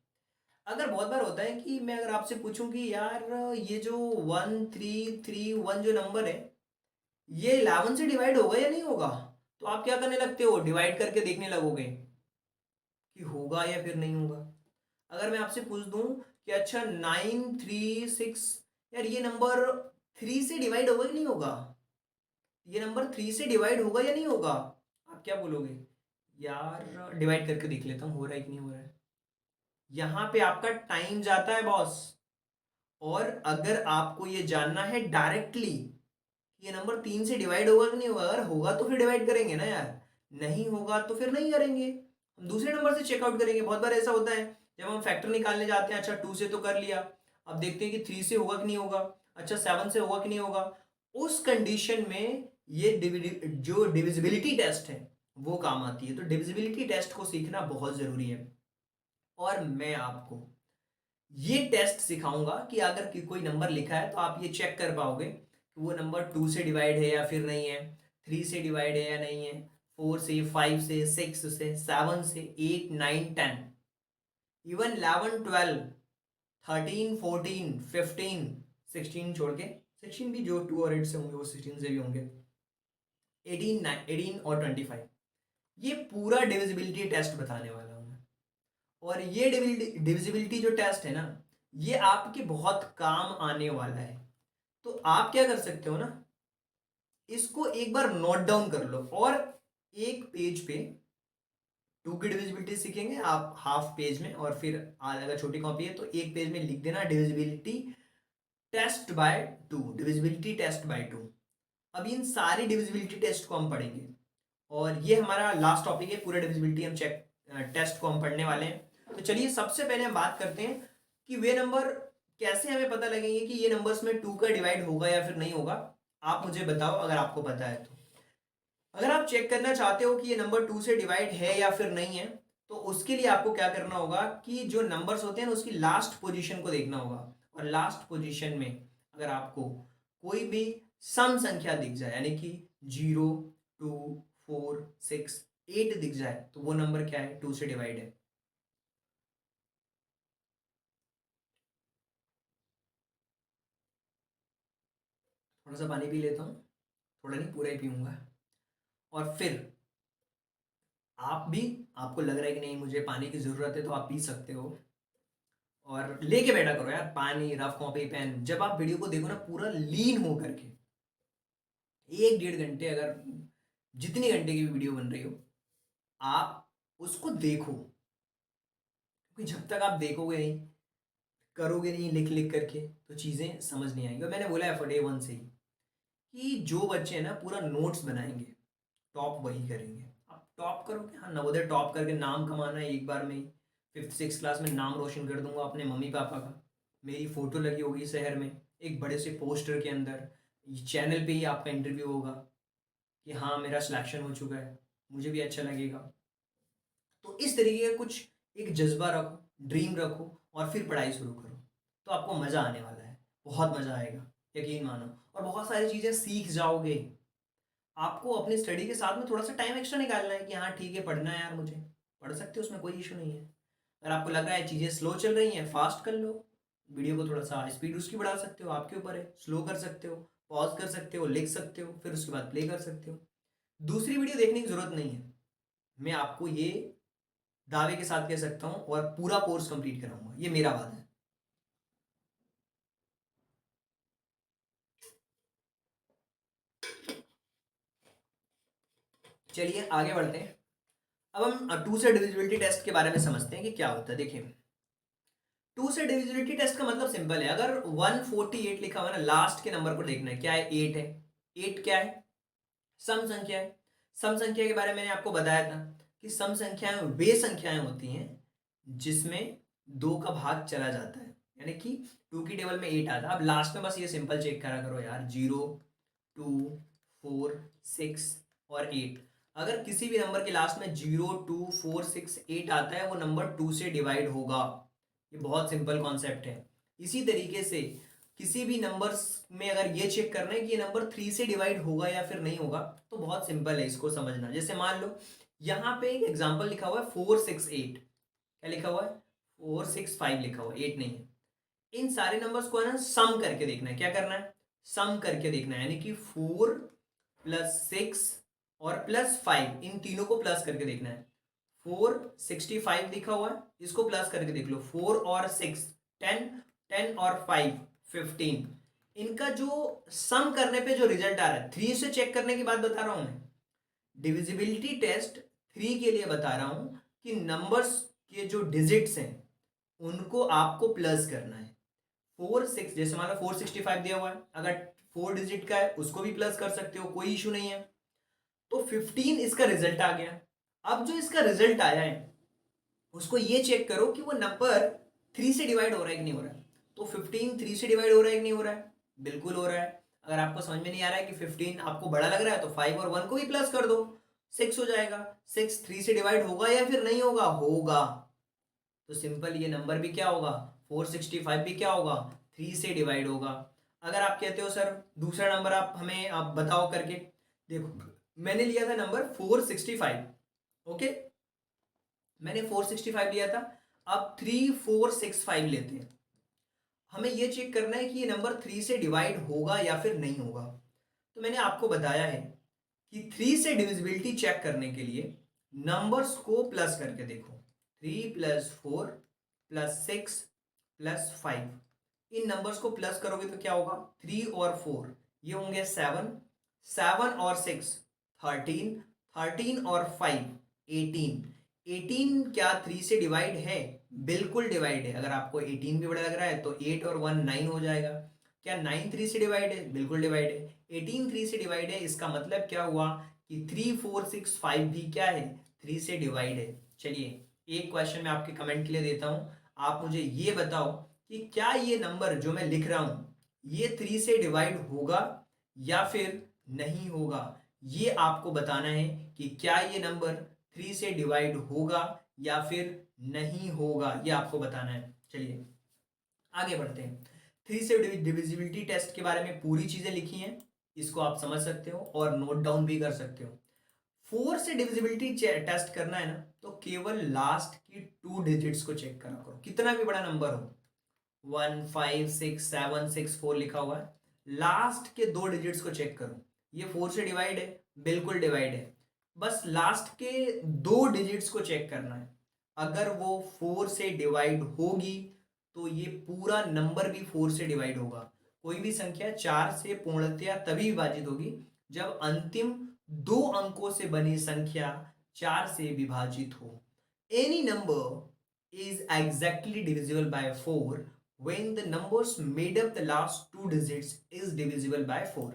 अगर बहुत बार होता है कि मैं अगर आपसे पूछूं कि यार ये जो 1331 जो नंबर है, ये 11 से डिवाइड होगा या नहीं होगा, तो आप क्या करने लगते हो, डिवाइड करके देखने लगोगे कि होगा या फिर नहीं होगा। अगर मैं आपसे पूछ दूं कि अच्छा 936, यार ये नंबर 3 से डिवाइड होगा कि नहीं होगा, ये नंबर 3 से डिवाइड होगा या नहीं होगा, आप क्या बोलोगे? यार डिवाइड करके देख लेता हूँ हो रहा है कि नहीं हो रहा है। यहाँ पे आपका टाइम जाता है बॉस। और अगर आपको ये जानना है डायरेक्टली ये नंबर 3 से डिवाइड होगा कि नहीं होगा, अगर होगा तो फिर डिवाइड करेंगे ना यार, नहीं होगा तो फिर नहीं करेंगे, हम दूसरे नंबर से चेकआउट करेंगे। बहुत बार ऐसा होता है जब हम फैक्टर निकालने जाते हैं, अच्छा 2 से तो कर लिया, अब देखते हैं कि 3 से होगा कि नहीं होगा, अच्छा 7 से होगा कि नहीं होगा। उस कंडीशन में ये जो डिविजिबिलिटी टेस्ट है वो काम आती है। तो डिविजिबिलिटी टेस्ट को सीखना बहुत ज़रूरी है। और मैं आपको ये टेस्ट सिखाऊंगा कि अगर कोई नंबर लिखा है तो आप ये चेक कर पाओगे कि वो नंबर 2 से डिवाइड है या फिर नहीं है, 3 से डिवाइड है या नहीं है, 4 से, 5 से, 6 से, 7 से, 8, 9, 10, इवन 11, 12, 13, 14, 15, 16 छोड़ के, 16 भी जो 2 और 8 से होंगे वो 16 से भी होंगे, 18, 18 और 25, ये पूरा डिविजिबिलिटी टेस्ट बताने वाला हूँ मैं। और ये डिविजिबिलिटी जो टेस्ट है ना, ये आपके बहुत काम आने वाला है। तो आप क्या कर सकते हो ना, इसको एक बार नोट डाउन कर लो, और एक पेज पे 2 की डिविजिबिलिटी सीखेंगे आप हाफ पेज में, और फिर अगर छोटी कॉपी है तो एक पेज में लिख देना divisibility test by 2, divisibility test by 2। अब इन सारी डिविजिबिलिटी टेस्ट को हम पढ़ेंगे, और ये हमारा लास्ट टॉपिक है, पूरा डिविजिबिलिटी हम चेक टेस्ट को हम पढ़ने वाले हैं। तो चलिए सबसे पहले हम बात करते हैं कि वे नंबर कैसे हमें पता लगेंगे कि ये नंबर्स में 2 का डिवाइड होगा या फिर नहीं होगा। आप मुझे बताओ अगर आपको पता है तो। अगर आप चेक करना चाहते हो कि ये नंबर 2 से डिवाइड है या फिर नहीं है, तो उसके लिए आपको क्या करना होगा कि जो नंबर्स होते हैं उसकी लास्ट पोजीशन को देखना होगा। और लास्ट पोजीशन में अगर आपको कोई भी सम संख्या दिख जाए, यानी कि 0, 2, 4, 6, 8 दिख जाए, तो वो नंबर क्या है, 2 से डिवाइड है। थोड़ा सा पानी पी लेता हूँ, थोड़ा नहीं पूरा ही पीऊंगा। और फिर आप भी, आपको लग रहा है कि नहीं मुझे पानी की ज़रूरत है, तो आप पी सकते हो। और लेके बैठा करो यार पानी, रफ कॉपी, पेन। जब आप वीडियो को देखो ना पूरा लीन हो करके, 1 डेढ़ घंटे, अगर जितनी घंटे की भी वीडियो बन रही हो, आप उसको देखो, क्योंकि जब तक आप देखोगे नहीं, करोगे नहीं लिख लिख करके, तो चीज़ें समझ नहीं आएंगी। और मैंने बोला है डे 1 से ही कि जो बच्चे हैं ना पूरा नोट्स बनाएंगे, टॉप वही करेंगे। आप टॉप करोगे, हाँ नवोदय टॉप करके नाम कमाना है एक बार में ही। 5th 6th क्लास में नाम रोशन कर दूंगा अपने मम्मी पापा का, मेरी फ़ोटो लगी होगी शहर में एक बड़े से पोस्टर के अंदर, चैनल पे ही आपका इंटरव्यू होगा कि हाँ मेरा सिलेक्शन हो चुका है, मुझे भी अच्छा लगेगा। तो इस तरीके का कुछ एक जज्बा रखो, ड्रीम रखो, और फिर पढ़ाई शुरू करो, तो आपको मज़ा आने वाला है, बहुत मज़ा आएगा, यकीन मानो। और बहुत सारी चीज़ें सीख जाओगे। आपको अपनी स्टडी के साथ में थोड़ा सा टाइम एक्स्ट्रा निकालना है कि हाँ ठीक है पढ़ना है यार मुझे, पढ़ सकते हो, उसमें कोई इशू नहीं है। अगर आपको लग रहा है चीज़ें स्लो चल रही हैं, फास्ट कर लो, वीडियो को थोड़ा सा स्पीड उसकी बढ़ा सकते हो, आपके ऊपर है, स्लो कर सकते हो, पॉज कर सकते हो, लिख सकते हो, फिर उसके बाद प्ले कर सकते हो। दूसरी वीडियो देखने की ज़रूरत नहीं है। मैं आपको ये दावे के साथ कह सकता हूँ, और पूरा कोर्स कंप्लीट कराऊंगा, ये मेरा वादा है। चलिए आगे बढ़ते हैं। अब हम टू से डिविजिबिलिटी टेस्ट के बारे में समझते हैं कि क्या होता है। देखिए, टू से डिविजिबिलिटी टेस्ट का मतलब सिंपल है। अगर 148 लिखा हुआ है ना, लास्ट के नंबर को देखना है, क्या है, 8 है। 8 क्या है, सम संख्या है। सम संख्या के बारे में मैंने आपको बताया था कि सम संख्याएं वे संख्याएं होती हैं जिसमें 2 का भाग चला जाता है, यानी कि 2 की टेबल में 8 आता है। अब लास्ट में बस ये सिंपल चेक करा करो यार, 0, 2, 4, 6 और 8। अगर किसी भी नंबर के लास्ट में 0, 2, 4, 6, 8 आता है, वो नंबर 2 से डिवाइड होगा। ये बहुत सिंपल कॉन्सेप्ट है। इसी तरीके से किसी भी नंबर्स में अगर ये चेक करना है कि ये नंबर 3 से डिवाइड होगा या फिर नहीं होगा, तो बहुत सिंपल है इसको समझना। जैसे मान लो यहाँ पे एक एग्जांपल लिखा हुआ है 468, क्या लिखा हुआ है, 465 लिखा हुआ है, 8 नहीं है। इन सारे नंबर्स को है ना सम करके देखना है। क्या करना है, सम करके देखना है, यानी कि 4 प्लस 6 और प्लस 5, इन तीनों को प्लस करके देखना है। 465 लिखा हुआ है, इसको प्लस करके देख लो, 4 और 6 10, 10 और 5 15। इनका जो सम करने पे जो रिजल्ट आ रहा है, 3 से चेक करने की बात बता रहा हूं मैं। डिविजिबिलिटी टेस्ट 3 के लिए बता रहा हूं कि नंबर्स के जो डिजिट्स हैं उनको आपको प्लस करना है। 4 6, जैसे मान लो 465 दिया हुआ है, अगर 4 डिजिट का है उसको भी प्लस कर सकते हो, कोई इशू नहीं है। तो 15 इसका रिजल्ट आ गया। अब जो इसका रिजल्ट आया है उसको ये चेक करो कि वो नंबर 3 से डिवाइड हो रहा है कि नहीं हो रहा है। तो 15 3 से डिवाइड हो रहा है कि नहीं हो रहा है, बिल्कुल हो रहा है। अगर आपको समझ में नहीं आ रहा है कि 15 आपको बड़ा लग रहा है, तो 5 और 1 को भी प्लस कर दो, 6 हो जाएगा। 6 3 से डिवाइड होगा या फिर नहीं होगा, होगा। तो सिंपल ये नंबर भी क्या होगा, 465 भी क्या होगा, 3 से डिवाइड होगा। अगर आप कहते हो सर दूसरा नंबर आप हमें आप बताओ करके, देखो मैंने लिया था नंबर 465, ओके, मैंने 465 लिया था। अब 3465 लेते हैं। हमें यह चेक करना है कि ये नंबर 3 से डिवाइड होगा या फिर नहीं होगा। तो मैंने आपको बताया है कि 3 से डिविजिबिलिटी चेक करने के लिए नंबर्स को प्लस करके देखो। 3 प्लस 4 प्लस 6 प्लस 5, इन नंबर्स को प्लस करोगे तो क्या होगा, 3 और 4 ये होंगे 7, 7 और 6 13, 13 और 5 18। 18 क्या 3 से डिवाइड है, बिल्कुल डिवाइड है। अगर आपको 18 भी बड़ा लग रहा है तो 8 और 1 9 हो जाएगा। क्या 9 3 से डिवाइड है, बिल्कुल डिवाइड है। 18 3 से डिवाइड है, इसका मतलब क्या हुआ कि 3 4 6 5 भी क्या है, 3 से डिवाइड है। चलिए एक क्वेश्चन मैं आपके कमेंट के लिए देता हूं, आप मुझे ये बताओ कि क्या ये नंबर जो मैं लिख रहा हूं ये 3 से डिवाइड होगा या फिर नहीं होगा। ये आपको बताना है कि क्या ये नंबर 3 से डिवाइड होगा या फिर नहीं होगा, ये आपको बताना है। चलिए आगे बढ़ते हैं। 3 से डिविजिबिलिटी टेस्ट के बारे में पूरी चीजें लिखी हैं, इसको आप समझ सकते हो और नोट डाउन भी कर सकते हो। 4 से डिविजिबिलिटी टेस्ट करना है ना, तो केवल लास्ट की 2 डिजिट्स को चेक करा करो, कितना भी बड़ा नंबर हो। 1 5 6 7 6 4 लिखा हुआ है, लास्ट के 2 डिजिट्स को चेक करो। ये 4 से डिवाइड है, बिल्कुल डिवाइड है। बस लास्ट के 2 डिजिट्स को चेक करना है। अगर वो 4 से डिवाइड होगी तो ये पूरा नंबर भी 4 से डिवाइड होगा। कोई भी संख्या 4 से पूर्णतया तभी विभाजित होगी जब अंतिम 2 अंकों से बनी संख्या 4 से विभाजित हो। Any number is exactly divisible by 4 when the numbers made up the last 2 digits is divisible by 4।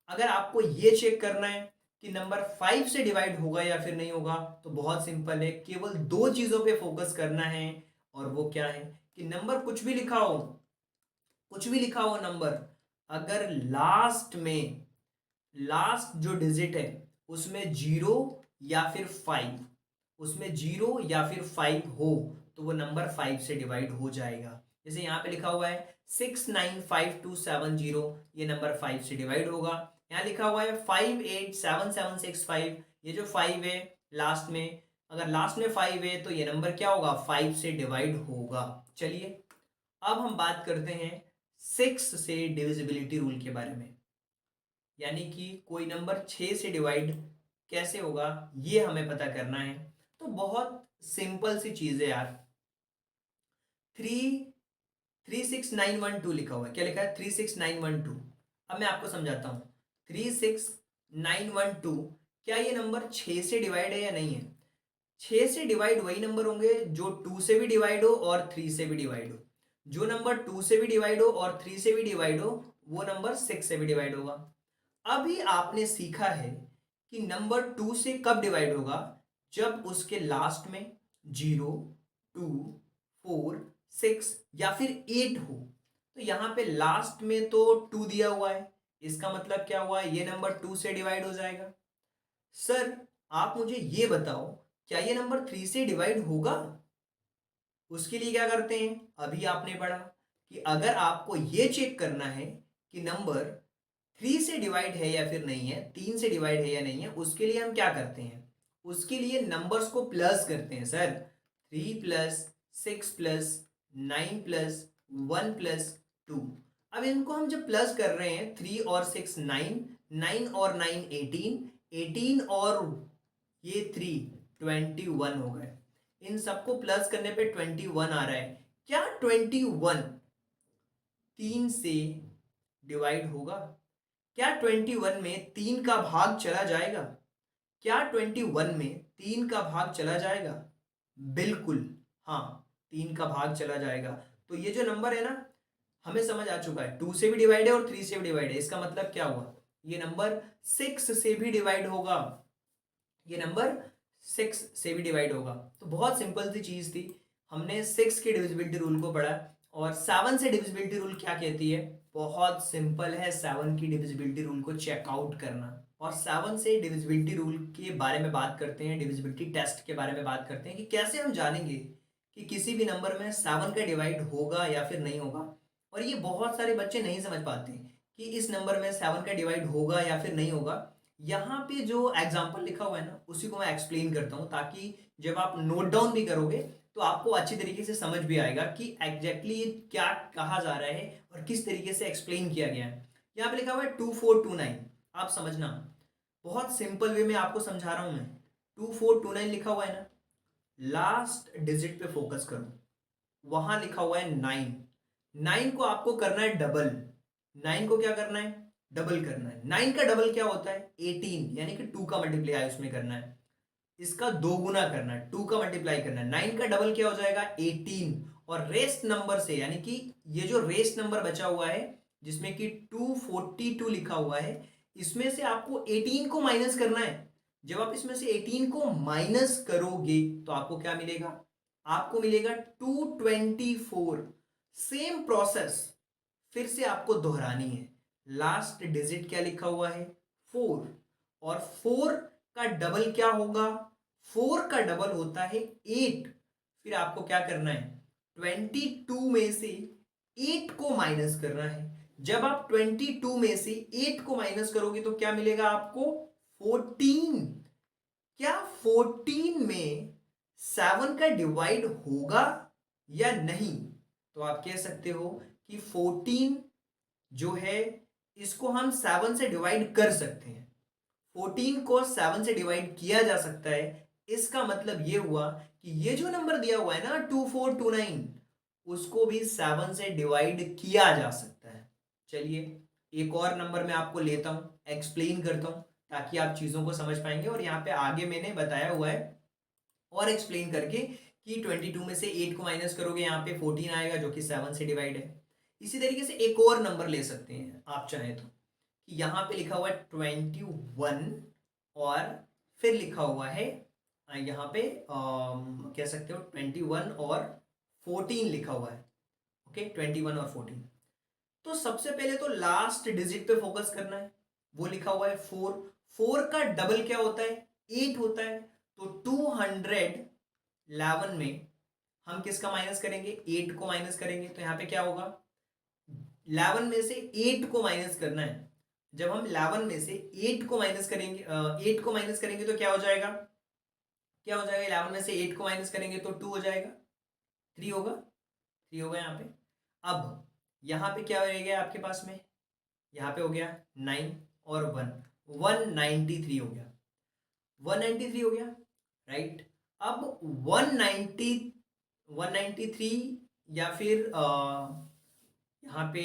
अगर आपको ये चेक करना है कि नंबर 5 से डिवाइड होगा या फिर नहीं होगा, तो बहुत सिंपल है, केवल 2 चीजों पे फोकस करना है। और वो क्या है कि नंबर कुछ भी लिखा हो, कुछ भी लिखा हो नंबर, अगर लास्ट जो डिजिट है उसमें 0 या फिर 5, उसमें 0 या फिर 5 हो तो वो नंबर 5 से डिवाइड हो जाएगा। जैसे यहाँ पे लिखा हुआ है 695270, ये नंबर 5 से डिवाइड होगा। यहाँ लिखा हुआ है 587765, ये जो 5 है लास्ट में, अगर लास्ट में 5 है तो ये नंबर क्या होगा, 5 से डिवाइड होगा। चलिए अब हम बात करते हैं 6 से डिविजिबिलिटी रूल के बारे में, यानी कि कोई नंबर 6 से डिवाइड कैसे होगा ये हमें पता करना है। तो बहुत सिंपल सी चीज है यार। 36912 लिखा हुआ है, क्या लिखा है, 36912। अब मैं आपको समझाता हूं। 36912, क्या ये नंबर 6 से डिवाइड है या नहीं है। 6 से डिवाइड वही नंबर होंगे जो 2 से भी डिवाइड हो और 3 से भी डिवाइड हो। जो नंबर 2 से भी डिवाइड हो और 3 से भी डिवाइड हो वो नंबर 6 से भी डिवाइड होगा। अभी आपने सीखा है कि नंबर 2 से कब डिवाइड होगा, जब उसके लास्ट में 0, 2, 4, 6 या फिर 8 हो। तो यहां पे लास्ट में तो 2 दिया हुआ है, इसका मतलब क्या हुआ, ये नंबर 2 से डिवाइड हो जाएगा। सर आप मुझे ये बताओ, क्या ये नंबर 3 से डिवाइड होगा? उसके लिए क्या करते हैं, अभी आपने पढ़ा कि अगर आपको ये चेक करना है कि नंबर 3 से डिवाइड है या फिर नहीं है, 3 से डिवाइड है या नहीं है, उसके लिए हम क्या करते हैं, उसके लिए नंबर्स को प्लस करते हैं। Sir 3 plus 6 plus 9 plus 1 plus 2। अब इनको हम जब प्लस कर रहे हैं, 3 और 6 9, 9 और 9 18, 18 और ये 3 21 हो गए। इन सबको प्लस करने पे 21 आ रहा है। क्या 21 3 से डिवाइड होगा? क्या 21 में 3 का भाग चला जाएगा? क्या 21 में 3 का भाग चला जाएगा? बिल्कुल, हाँ, 3 का भाग चला जाएगा। तो ये जो नंबर है ना, हमें समझ आ चुका है 2 से भी डिवाइड है और 3 से भी डिवाइड है। इसका मतलब क्या हुआ, ये नंबर 6 से भी डिवाइड होगा। ये नंबर 6 से भी डिवाइड होगा। तो बहुत सिंपल सी चीज थी, हमने 6 के डिविजिबिलिटी रूल को पढ़ा। और 7 से डिविजिबिलिटी रूल क्या कहती है, बहुत सिंपल है 7 की डिविजिबिलिटी रूल को चेकआउट करना। और 7 से डिविजिबिलिटी रूल के बारे में बात करते हैं, डिविजिबिलिटी टेस्ट के बारे में बात करते हैं कि कैसे हम जानेंगे कि किसी भी नंबर में 7 का डिवाइड होगा या फिर नहीं होगा। और ये बहुत सारे बच्चे नहीं समझ पाते कि इस नंबर में 7 का डिवाइड होगा या फिर नहीं होगा। यहाँ पे जो एग्जाम्पल लिखा हुआ है ना, उसी को मैं एक्सप्लेन करता हूँ, ताकि जब आप नोट डाउन भी करोगे तो आपको अच्छी तरीके से समझ भी आएगा कि एग्जैक्टली क्या कहा जा रहा है और किस तरीके से एक्सप्लेन किया गया है। यहाँ पे लिखा हुआ है 2429, आप समझना, बहुत सिंपल वे में आपको समझा रहा हूं मैं। 2429 लिखा हुआ है ना, लास्ट डिजिट पे फोकस करो, वहां लिखा हुआ है 9। 9 को आपको करना है डबल। 9 को क्या करना है, डबल करना है। 9 का डबल क्या होता है, 18, यानी कि 2 का मल्टीप्लाई उसमें करना है, इसका दो गुना करना है, 2 का मल्टीप्लाई करना है। 9 का डबल क्या हो जाएगा, 18। और रेस्ट नंबर से, यानी कि ये जो रेस्ट नंबर बचा हुआ है जिसमें कि 242 लिखा हुआ है, इसमें से आपको 18 को माइनस करना है। जब आप इसमें से 18 को माइनस करोगे तो आपको क्या मिलेगा, आपको मिलेगा 224। सेम प्रोसेस फिर से आपको दोहरानी है। लास्ट डिजिट क्या लिखा हुआ है, 4। और 4 का डबल क्या होगा, 4 का डबल होता है 8। फिर आपको क्या करना है, 22 में से 8 को माइनस करना है। जब आप 22 में से 8 को माइनस करोगे तो क्या मिलेगा आपको, 14। क्या 14 में 7 का डिवाइड होगा या नहीं? तो आप कह सकते हो कि 14 जो है, इसको हम 7 से डिवाइड कर सकते हैं। 14 को 7 से डिवाइड किया जा सकता है। इसका मतलब ये हुआ कि ये जो नंबर दिया हुआ है ना 2429, उसको भी 7 से डिवाइड किया जा सकता है। चलिए एक और नंबर मैं आपको लेता हूं, एक्सप्लेन करता हूं, ताकि आप चीजों को समझ पाएंगे। और यहाँ पे आगे मैंने बताया हुआ है और एक्सप्लेन करके कि 22 में से 8 को माइनस करोगे, यहाँ पे 14 आएगा जो कि 7 से डिवाइड है। इसी तरीके से एक और नंबर ले सकते हैं आप चाहें तो, कि यहाँ पे लिखा हुआ है 21 और फिर लिखा हुआ है यहाँ पे कह सकते हो 21 और 14 लिखा हुआ है। ओके, 21 और 14। तो सबसे पहले तो लास्ट डिजिट पे फोकस करना है, वो लिखा हुआ है 4। 4 का डबल क्या होता है, 8 होता है। तो 211 में हम किसका माइनस करेंगे, 8 को माइनस करेंगे। तो यहाँ पे क्या होगा, 11 में से 8 को माइनस करना है। जब हम 11 में से 8 को माइनस करेंगे, 8 को माइनस करेंगे तो क्या हो जाएगा, क्या हो जाएगा, 11 में से 8 को माइनस करेंगे तो 2 हो जाएगा, 3 होगा, 3 होगा यहाँ पे। अब यहाँ पे क्या रह गया आपके पास में, यहाँ पे हो गया 9 और 1, 193 हो गया, 193 हो गया, राइट। अब 190 193 या फिर यहाँ पे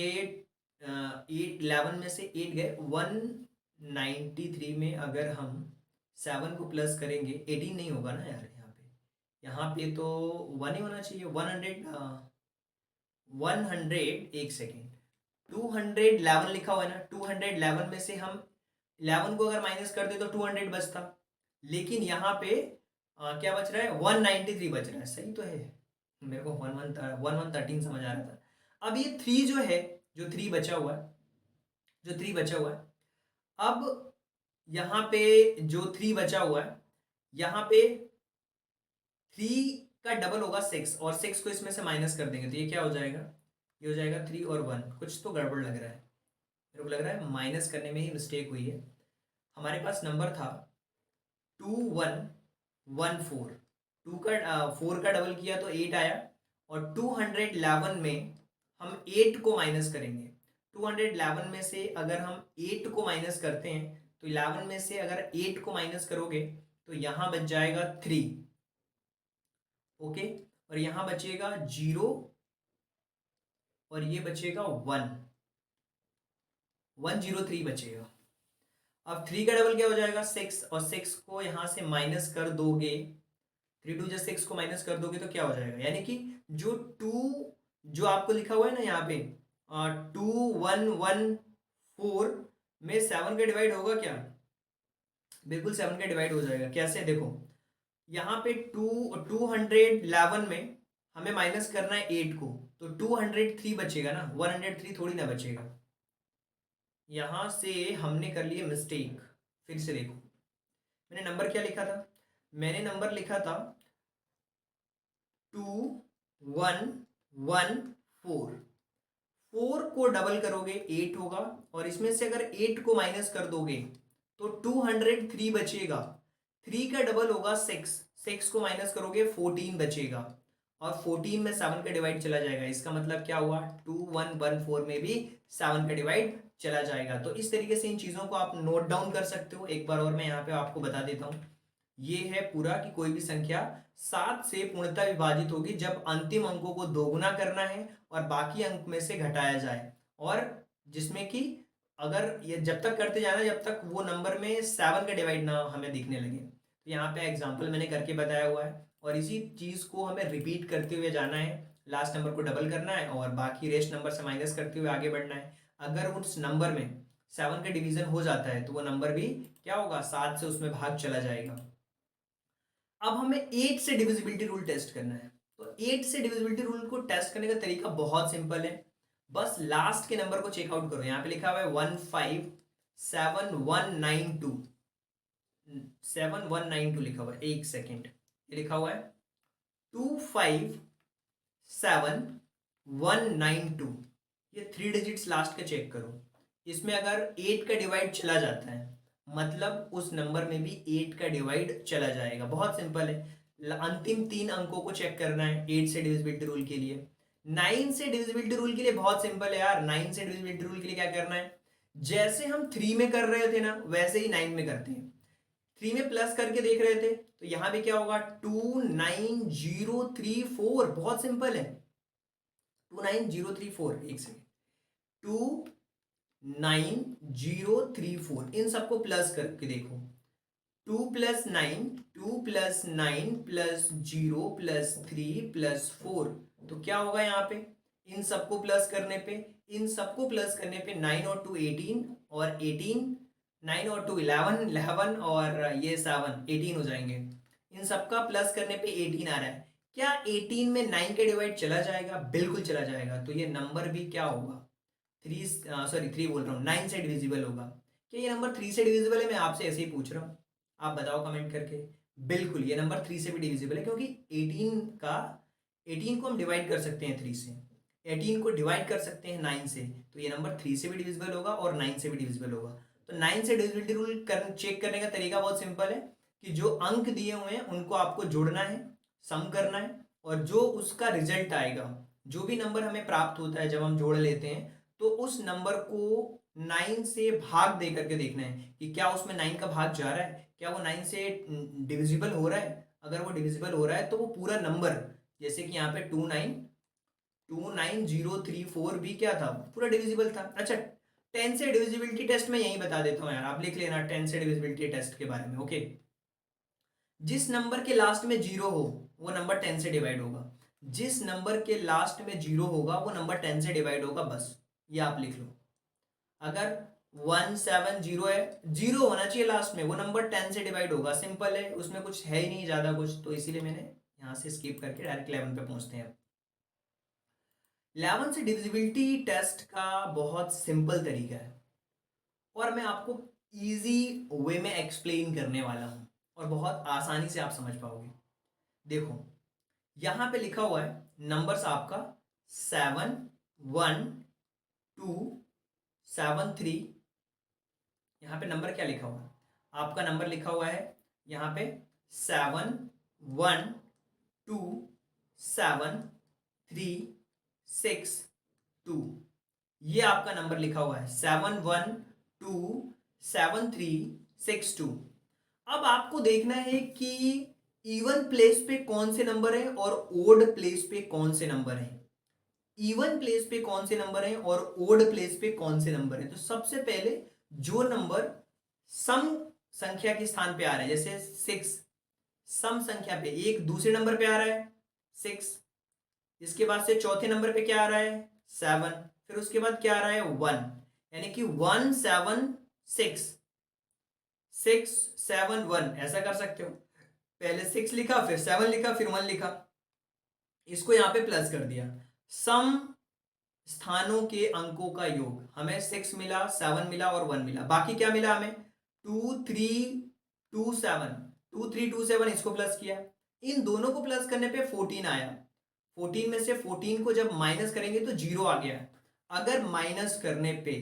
11 में से 8 गए, 193 में अगर हम 7 को प्लस करेंगे, 18 नहीं होगा ना यार यहाँ पे, यहाँ पे तो 1 ही होना चाहिए। 100 एक सेकेंड, 211 लिखा हुआ है ना, 211 में से हम 11 को अगर माइनस कर दे तो 200 बचता, लेकिन यहाँ पे क्या बच रहा है, 193 बच रहा है। सही तो है, मेरे को 1113 समझ आ रहा था। अब ये 3 जो है, जो 3 बचा हुआ है, जो 3 बचा हुआ है, अब यहाँ पे जो 3 बचा हुआ है, यहाँ पे 3 का डबल होगा 6, और 6 को इसमें से माइनस कर देंगे तो ये क्या हो जाएगा, ये हो जाएगा 3 और 1। कुछ तो गड़बड़ लग रहा है, मेरे को लग रहा है माइनस करने में ही मिस्टेक हुई है। हमारे पास नंबर था 2114, 4 का डबल किया तो 8 आया, और 211 में हम 8 को माइनस करेंगे। 211 में से अगर हम 8 को माइनस करते हैं तो 11 में से अगर 8 को माइनस करोगे तो यहाँ बच जाएगा 3, ओके, और यहाँ बचेगा 0, और ये बचेगा 103 बचेगा। अब 3 का डबल क्या हो जाएगा 6, और 6 को यहाँ से माइनस कर दोगे, 3 2 6 को माइनस कर दोगे तो क्या हो जाएगा, यानी कि जो 2 जो आपको लिखा हुआ है ना यहाँ पे 2114 में 7 का डिवाइड होगा क्या, बिल्कुल 7 का डिवाइड हो जाएगा। कैसे, देखो यहाँ पे 211 में हमें माइनस करना है 8 को, तो 203 बचेगा ना, 103 थोड़ी ना बचेगा। यहां से हमने कर लिए मिस्टेक। फिर से देखो, मैंने नंबर क्या लिखा था, मैंने नंबर लिखा था 2114, 4 को डबल करोगे 8 होगा, और इसमें से अगर 8 को माइनस कर दोगे तो 203 बचेगा। 3 का डबल होगा 6, 6 को माइनस करोगे 14 बचेगा, और 14 में 7 का डिवाइड चला जाएगा। इसका मतलब क्या हुआ, 2114 में भी 7 का डिवाइड चला जाएगा। तो इस तरीके से इन चीज़ों को आप नोट डाउन कर सकते हो। एक बार और मैं यहाँ पे आपको बता देता हूँ, ये है पूरा कि कोई भी संख्या 7 से पूर्णतः विभाजित होगी जब अंतिम अंकों को दोगुना करना है और बाकी अंक में से घटाया जाए, और जिसमें कि अगर ये जब तक करते जाना जब तक वो नंबर में 7 का डिवाइड ना हमें दिखने लगे। तो यहाँ पे एग्जाम्पल मैंने करके बताया हुआ है, और इसी चीज़ को हमें रिपीट करते हुए जाना है। लास्ट नंबर को डबल करना है और बाकी रेस्ट नंबर से माइनस करते हुए आगे बढ़ना है। अगर उस नंबर में 7 का डिवीजन हो जाता है तो वो नंबर भी क्या होगा, 7 से उसमें भाग चला जाएगा। अब हमें 8 से डिविजिबिलिटी रूल टेस्ट करना है। तो 8 से डिविजिबिलिटी रूल को टेस्ट करने का तरीका बहुत सिंपल है, बस लास्ट के नंबर को चेकआउट करो। यहां पे लिखा हुआ है 157192, 7192 लिखा हुआ है, एक सेकेंड, ये लिखा हुआ है 257192, ये 3 डिजिट्स लास्ट के चेक करो। इसमें अगर 8 का डिवाइड चला जाता है मतलब उस नंबर में भी 8 का डिवाइड चला जाएगा। बहुत सिंपल है, अंतिम 3 अंकों को चेक करना है 8 से डिविजिबिलिटी रूल के लिए। 9 से डिविजिबिलिटी रूल के लिए बहुत सिंपल है यार। 9 से डिविजिबिलिटी रूल के लिए क्या करना है, जैसे हम 3 में कर रहे थे ना वैसे ही 9 में करते हैं। 3 में प्लस करके देख रहे थे तो यहां भी क्या होगा, 29034, बहुत सिंपल है, 29034, एक सेकेंड, 29034, इन सबको प्लस करके देखो, 2 + 9, 2 + 9 + 0 + 3 + 4, तो क्या होगा यहाँ पे, इन सबको प्लस करने पे, 9 और 2 18, और 18, 9 और 2 11, 11 और ये 7 18 हो जाएंगे। इन सबका प्लस करने पे 18 आ रहा है। क्या 18 में 9 का डिवाइड चला जाएगा, बिल्कुल चला जाएगा। तो ये नंबर भी क्या होगा, 3 बोल रहा हूँ, 9 से डिविजिबल होगा। क्या ये नंबर 3 से डिविजिबल है, मैं आपसे ऐसे ही पूछ रहा हूँ, आप बताओ कमेंट करके। बिल्कुल ये नंबर 3 से भी डिविजिबल है, क्योंकि 18 को हम डिवाइड कर सकते हैं 3 से, 18 को डिवाइड कर सकते हैं 9 से, तो ये नंबर 3 से भी डिविजिबल होगा और 9 से भी डिविजिबल होगा। तो 9 से डिविजिबिलिटी रूल चेक करने का तरीका बहुत सिंपल है कि जो अंक दिए हुए हैं उनको आपको जोड़ना है, सम करना है, और जो उसका रिजल्ट आएगा, जो भी नंबर हमें प्राप्त होता है जब हम जोड़ लेते हैं, तो उस नंबर को 9 से भाग दे करके देखना है कि क्या उसमें 9 का भाग जा रहा है, क्या वो 9 से डिविजिबल हो रहा है। अगर वो डिविजिबल हो रहा है तो वो पूरा नंबर, जैसे कि यहाँ पे 29034 भी क्या था, पूरा डिविजिबल था। अच्छा, 10 से डिविजिबिलिटी टेस्ट में यही बता देता हूँ यार, आप लिख लेना 10 से डिविजिबिलिटी टेस्ट के बारे में, ओके। जिस नंबर के लास्ट में जीरो हो वो नंबर 10 से डिवाइड होगा, जिस नंबर के लास्ट में जीरो होगा वो नंबर 10 से डिवाइड होगा, बस ये आप लिख लो। अगर 170 है, जीरो होना चाहिए लास्ट में, वो नंबर 10 से डिवाइड होगा, सिंपल है, उसमें कुछ है ही नहीं ज्यादा कुछ, तो इसीलिए मैंने यहां से स्किप करके डायरेक्ट 11 पे पहुंचते हैं। 11 से डिविजिबिलिटी टेस्ट का बहुत सिंपल तरीका है और मैं आपको इजी वे में एक्सप्लेन करने वाला हूं और बहुत आसानी से आप समझ पाओगे। देखो यहां पे लिखा हुआ है नंबर्स आपका 7 1 2 7 3। यहाँ पे नंबर क्या लिखा हुआ है, आपका नंबर लिखा हुआ है यहाँ पे 7 1 2 7 3 6 2। ये आपका नंबर लिखा हुआ है 7 1 2 7 3 6 2। अब आपको देखना है कि इवन प्लेस पे कौन से नंबर है और ओड प्लेस पे कौन से नंबर है। इवन प्लेस पे कौन से नंबर हैं और ओड प्लेस पे कौन से नंबर हैं। तो सबसे पहले जो नंबर सम संख्या के स्थान पे आ रहा है, जैसे 6 सम संख्या पे एक दूसरे नंबर पे आ रहा है 6, इसके बाद से चौथे नंबर पे क्या आ रहा है 7, फिर उसके बाद क्या आ रहा है 1, यानी कि 1 7 6 6 7 1 ऐसा कर सकते हो। पहले 6 लिखा, फिर 7 लिखा, फिर 1 लिखा, इसको यहां पे प्लस कर दिया। सम स्थानों के अंकों का योग, हमें 6 मिला, 7 मिला और 1 मिला, बाकी क्या मिला हमें 2 3 2 7, 2 3 2 7, इसको प्लस किया, इन दोनों को प्लस करने पे 14 आया। 14 में से 14 को जब माइनस करेंगे तो जीरो आ गया। अगर माइनस करने पे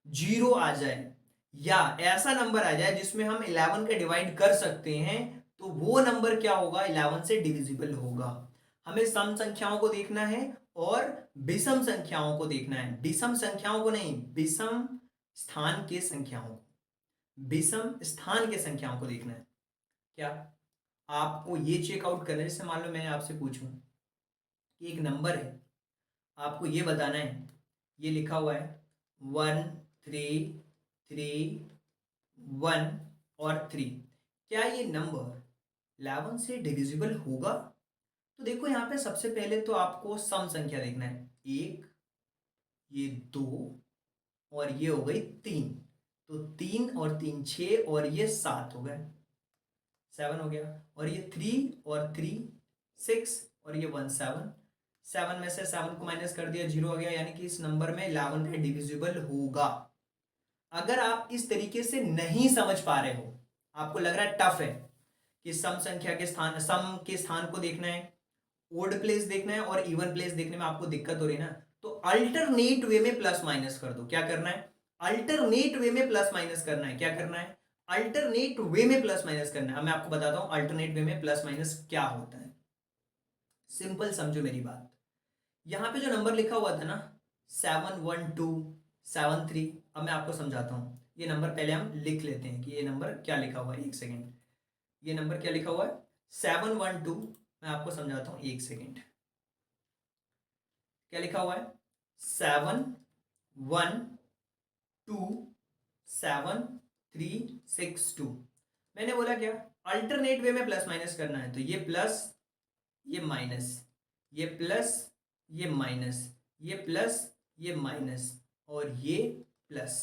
जीरो आ जाए या ऐसा नंबर आ जाए जिसमें हम 11 का डिवाइड कर सकते हैं, तो वो नंबर क्या होगा 11 से डिविजिबल होगा। हमें सम संख्याओं को देखना है और विषम संख्याओं को देखना है, विषम संख्याओं को नहीं, विषम स्थान के संख्याओं को, विषम स्थान के संख्याओं को देखना है। क्या आपको ये चेकआउट करना है, जैसे मान लो मैं आपसे पूछूं कि एक नंबर है, आपको ये बताना है, ये लिखा हुआ है 1 3 3 1 और 3, क्या ये नंबर 11 से डिविजिबल होगा। तो देखो यहाँ पे सबसे पहले तो आपको सम संख्या देखना है, एक, ये 2 और ये हो गई 3, तो 3 और 3 6 और ये 7 हो गए, 7 हो गया, और ये 3 और 3 6 और ये 1 7, 7 में से 7 को माइनस कर दिया, 0 आ गया, यानी कि इस नंबर में 11 का डिविजिबल होगा। अगर आप इस तरीके से नहीं समझ पा रहे हो, आपको लग रहा है टफ है कि सम संख्या के स्थान, सम के स्थान को देखना है, ओड प्लेस देखना है और इवन प्लेस देखने में आपको दिक्कत हो रही है ना, तो अल्टरनेट वे में प्लस माइनस कर दो। क्या करना है, अल्टरनेट वे में प्लस माइनस करना है। क्या करना है, अल्टरनेट वे में प्लस माइनस करना है। अब मैं आपको बताता हूं अल्टरनेट वे में प्लस माइनस क्या होता है। सिंपल समझो मेरी बात, यहां पे जो नंबर लिखा हुआ था ना 7 1 2 7 3, अब मैं आपको समझाता हूं। ये नंबर पहले हम लिख लेते हैं कि ये नंबर क्या लिखा हुआ है, एक सेकेंड, ये नंबर क्या लिखा हुआ है 7 1 2, मैं आपको समझाता हूं एक सेकेंड। क्या लिखा हुआ है 7 1 2 7 3 6 2। मैंने बोला क्या, अल्टरनेट वे में प्लस माइनस करना है, तो ये प्लस ये माइनस, ये प्लस ये माइनस, ये प्लस ये माइनस और ये प्लस।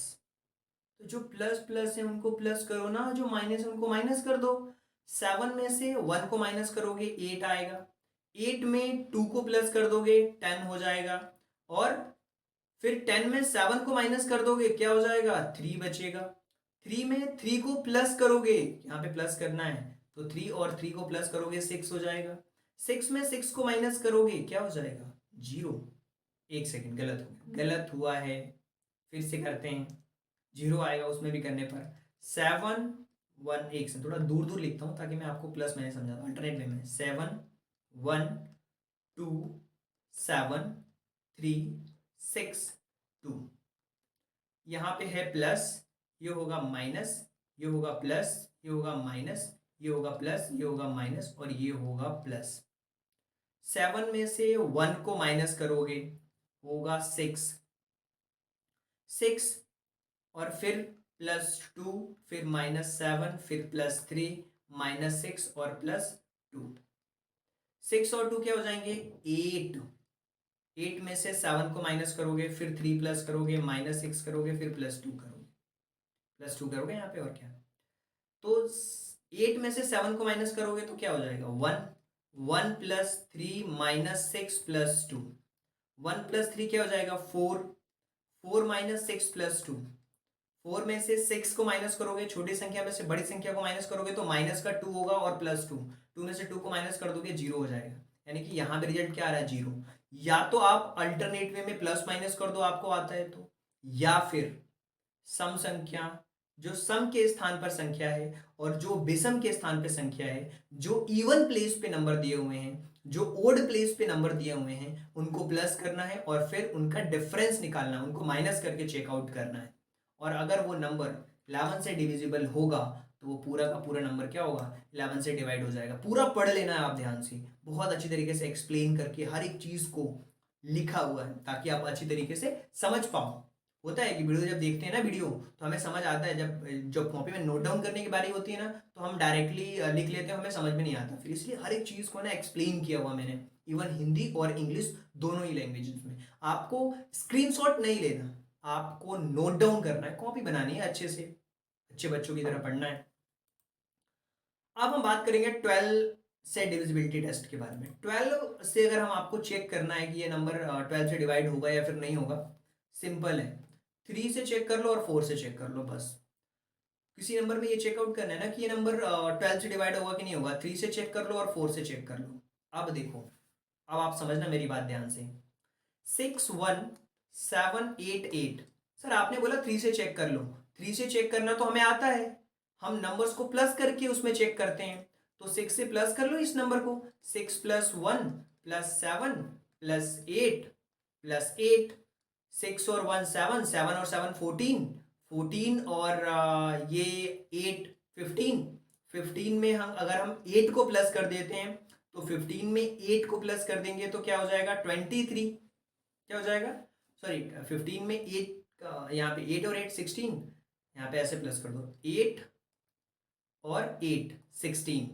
तो जो प्लस प्लस है उनको प्लस करो ना, जो माइनस है उनको माइनस कर दो। 7 में से 1 को माइनस करोगे 8 आएगा, 8 में 2 को प्लस कर दोगे 10 हो जाएगा, और फिर 10 में 7 को माइनस कर दोगे क्या हो जाएगा 3 बचेगा। 3 में 3 को प्लस करोगे, यहाँ पे प्लस करना है, तो 3 और 3 को प्लस करोगे 6 हो जाएगा। 6 में 6 को माइनस करोगे क्या हो जाएगा 0। एक सेकेंड, गलत हो गया, गलत हुआ है, फिर से करते हैं, 0 आएगा उसमें भी करने पर। 7 1, एक से थोड़ा दूर दूर लिखता हूँ ताकि मैं आपको प्लस मैंने समझा दूँ अल्टरनेट वे में। 7 1 2 7 3 6 2, यहाँ पे है प्लस, ये होगा माइनस, ये होगा प्लस, ये होगा माइनस, ये होगा प्लस, ये होगा माइनस और ये होगा प्लस। 7 में से 1 को माइनस करोगे होगा 6, 6 और फिर +2, फिर -7, फिर +3 -6 और +2। 6 और 2 क्या हो जाएंगे? 8। 8 में से 7 को माइनस करोगे, फिर 3 प्लस करोगे, -6 करोगे, फिर +2 करोगे। +2 करोगे यहाँ पे, और क्या। तो 8 में से 7 को माइनस करोगे तो क्या हो जाएगा? 1। 1 + 3 -6 + 2। 1 + 3 क्या हो जाएगा? 4। 4 - 6 + 2। 4 में से 6 को माइनस करोगे, छोटी संख्या में से बड़ी संख्या को माइनस करोगे तो माइनस का 2 होगा और +2। 2 में से 2 को माइनस कर दोगे, 0 हो जाएगा। यानी कि यहाँ पे रिजल्ट क्या आ रहा है? 0। या तो आप अल्टरनेट वे में प्लस माइनस कर दो, आपको आता है तो, या फिर सम संख्या, जो सम के स्थान पर संख्या है और जो विषम के स्थान पर संख्या है, जो इवन प्लेस पे नंबर दिए हुए हैं, जो ओड प्लेस पे नंबर दिए हुए हैं, उनको प्लस करना है और फिर उनका डिफरेंस निकालना है, उनको माइनस करके चेकआउट करना है। और अगर वो नंबर 11 से डिविजिबल होगा तो वो पूरा का पूरा नंबर क्या होगा? 11 से डिवाइड हो जाएगा। पूरा पढ़ लेना है आप ध्यान से, बहुत अच्छी तरीके से एक्सप्लेन करके हर एक चीज को लिखा हुआ है ताकि आप अच्छी तरीके से समझ पाओ। होता है कि वीडियो जब देखते हैं ना, वीडियो तो हमें समझ आता है, जब जब कॉपी में नोट डाउन करने की बारी होती है ना तो हम डायरेक्टली लिख लेते हैं, हमें समझ में नहीं आता। फिर इसलिए हर एक चीज़ को ना एक्सप्लेन किया हुआ मैंने, इवन हिंदी और इंग्लिश दोनों ही लैंग्वेजेस में। आपको स्क्रीनशॉट नहीं लेना, आपको नोट डाउन करना है, कॉपी बनानी है अच्छे से, अच्छे बच्चों की तरह पढ़ना है। अब हम बात करेंगे 12 से डिविजिबिलिटी टेस्ट के बारे में। 12 से अगर हम आपको चेक करना है कि ये नंबर 12 से डिवाइड होगा या फिर नहीं होगा, सिंपल है। 3 से चेक कर लो और 4 से चेक कर लो, बस। किसी नंबर में ये चेकआउट करना है ना कि ये नंबर 12 से डिवाइड होगा कि नहीं होगा, 3 से चेक कर लो और 4 से चेक कर लो। अब देखो, अब आप समझना मेरी बात ध्यान से। 61788, सर आपने बोला 3 से चेक कर लो। 3 से चेक करना तो हमें आता है, हम नंबर्स को प्लस करके उसमें चेक करते हैं। तो 6 से प्लस कर लो इस नंबर को। 6 + 1 + 7 + 8 + 8। 6 और 1 7, 7 और 7 14, 14 और ये 8 15। 15 में हम अगर हम 8 को प्लस कर देते हैं तो 15 में 8 को प्लस कर देंगे तो क्या हो जाएगा? 23। क्या हो जाएगा? सॉरी, 15 में 8, यहाँ पे 8 और 8 16, यहाँ पे ऐसे प्लस कर दो। 8 और 8 16,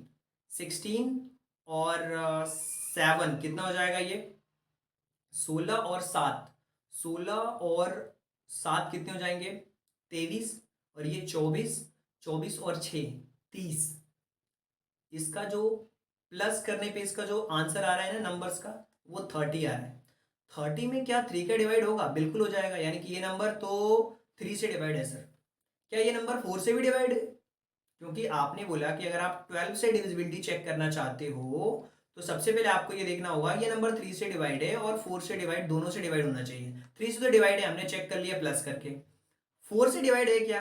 16 और 7 कितना हो जाएगा? ये 16 और 7, 16 और 7 कितने हो जाएंगे? 23। और ये 24, 24 और 6 30। इसका जो प्लस करने पे इसका जो आंसर आ रहा है ना नंबर्स का, वो 30 आ रहा है। 30 में क्या 3 का डिवाइड होगा? बिल्कुल हो जाएगा। यानी कि ये नंबर तो 3 से डिवाइड है सर। क्या ये नंबर 4 से भी डिवाइड है? क्योंकि आपने बोला कि अगर आप 12 से डिविजिबिलिटी चेक करना चाहते हो तो सबसे पहले आपको ये देखना होगा ये नंबर 3 से डिवाइड है और 4 से डिवाइड, दोनों से डिवाइड होना चाहिए। 3 से तो डिवाइड है, हमने चेक कर लिया प्लस करके। 4 से डिवाइड है क्या?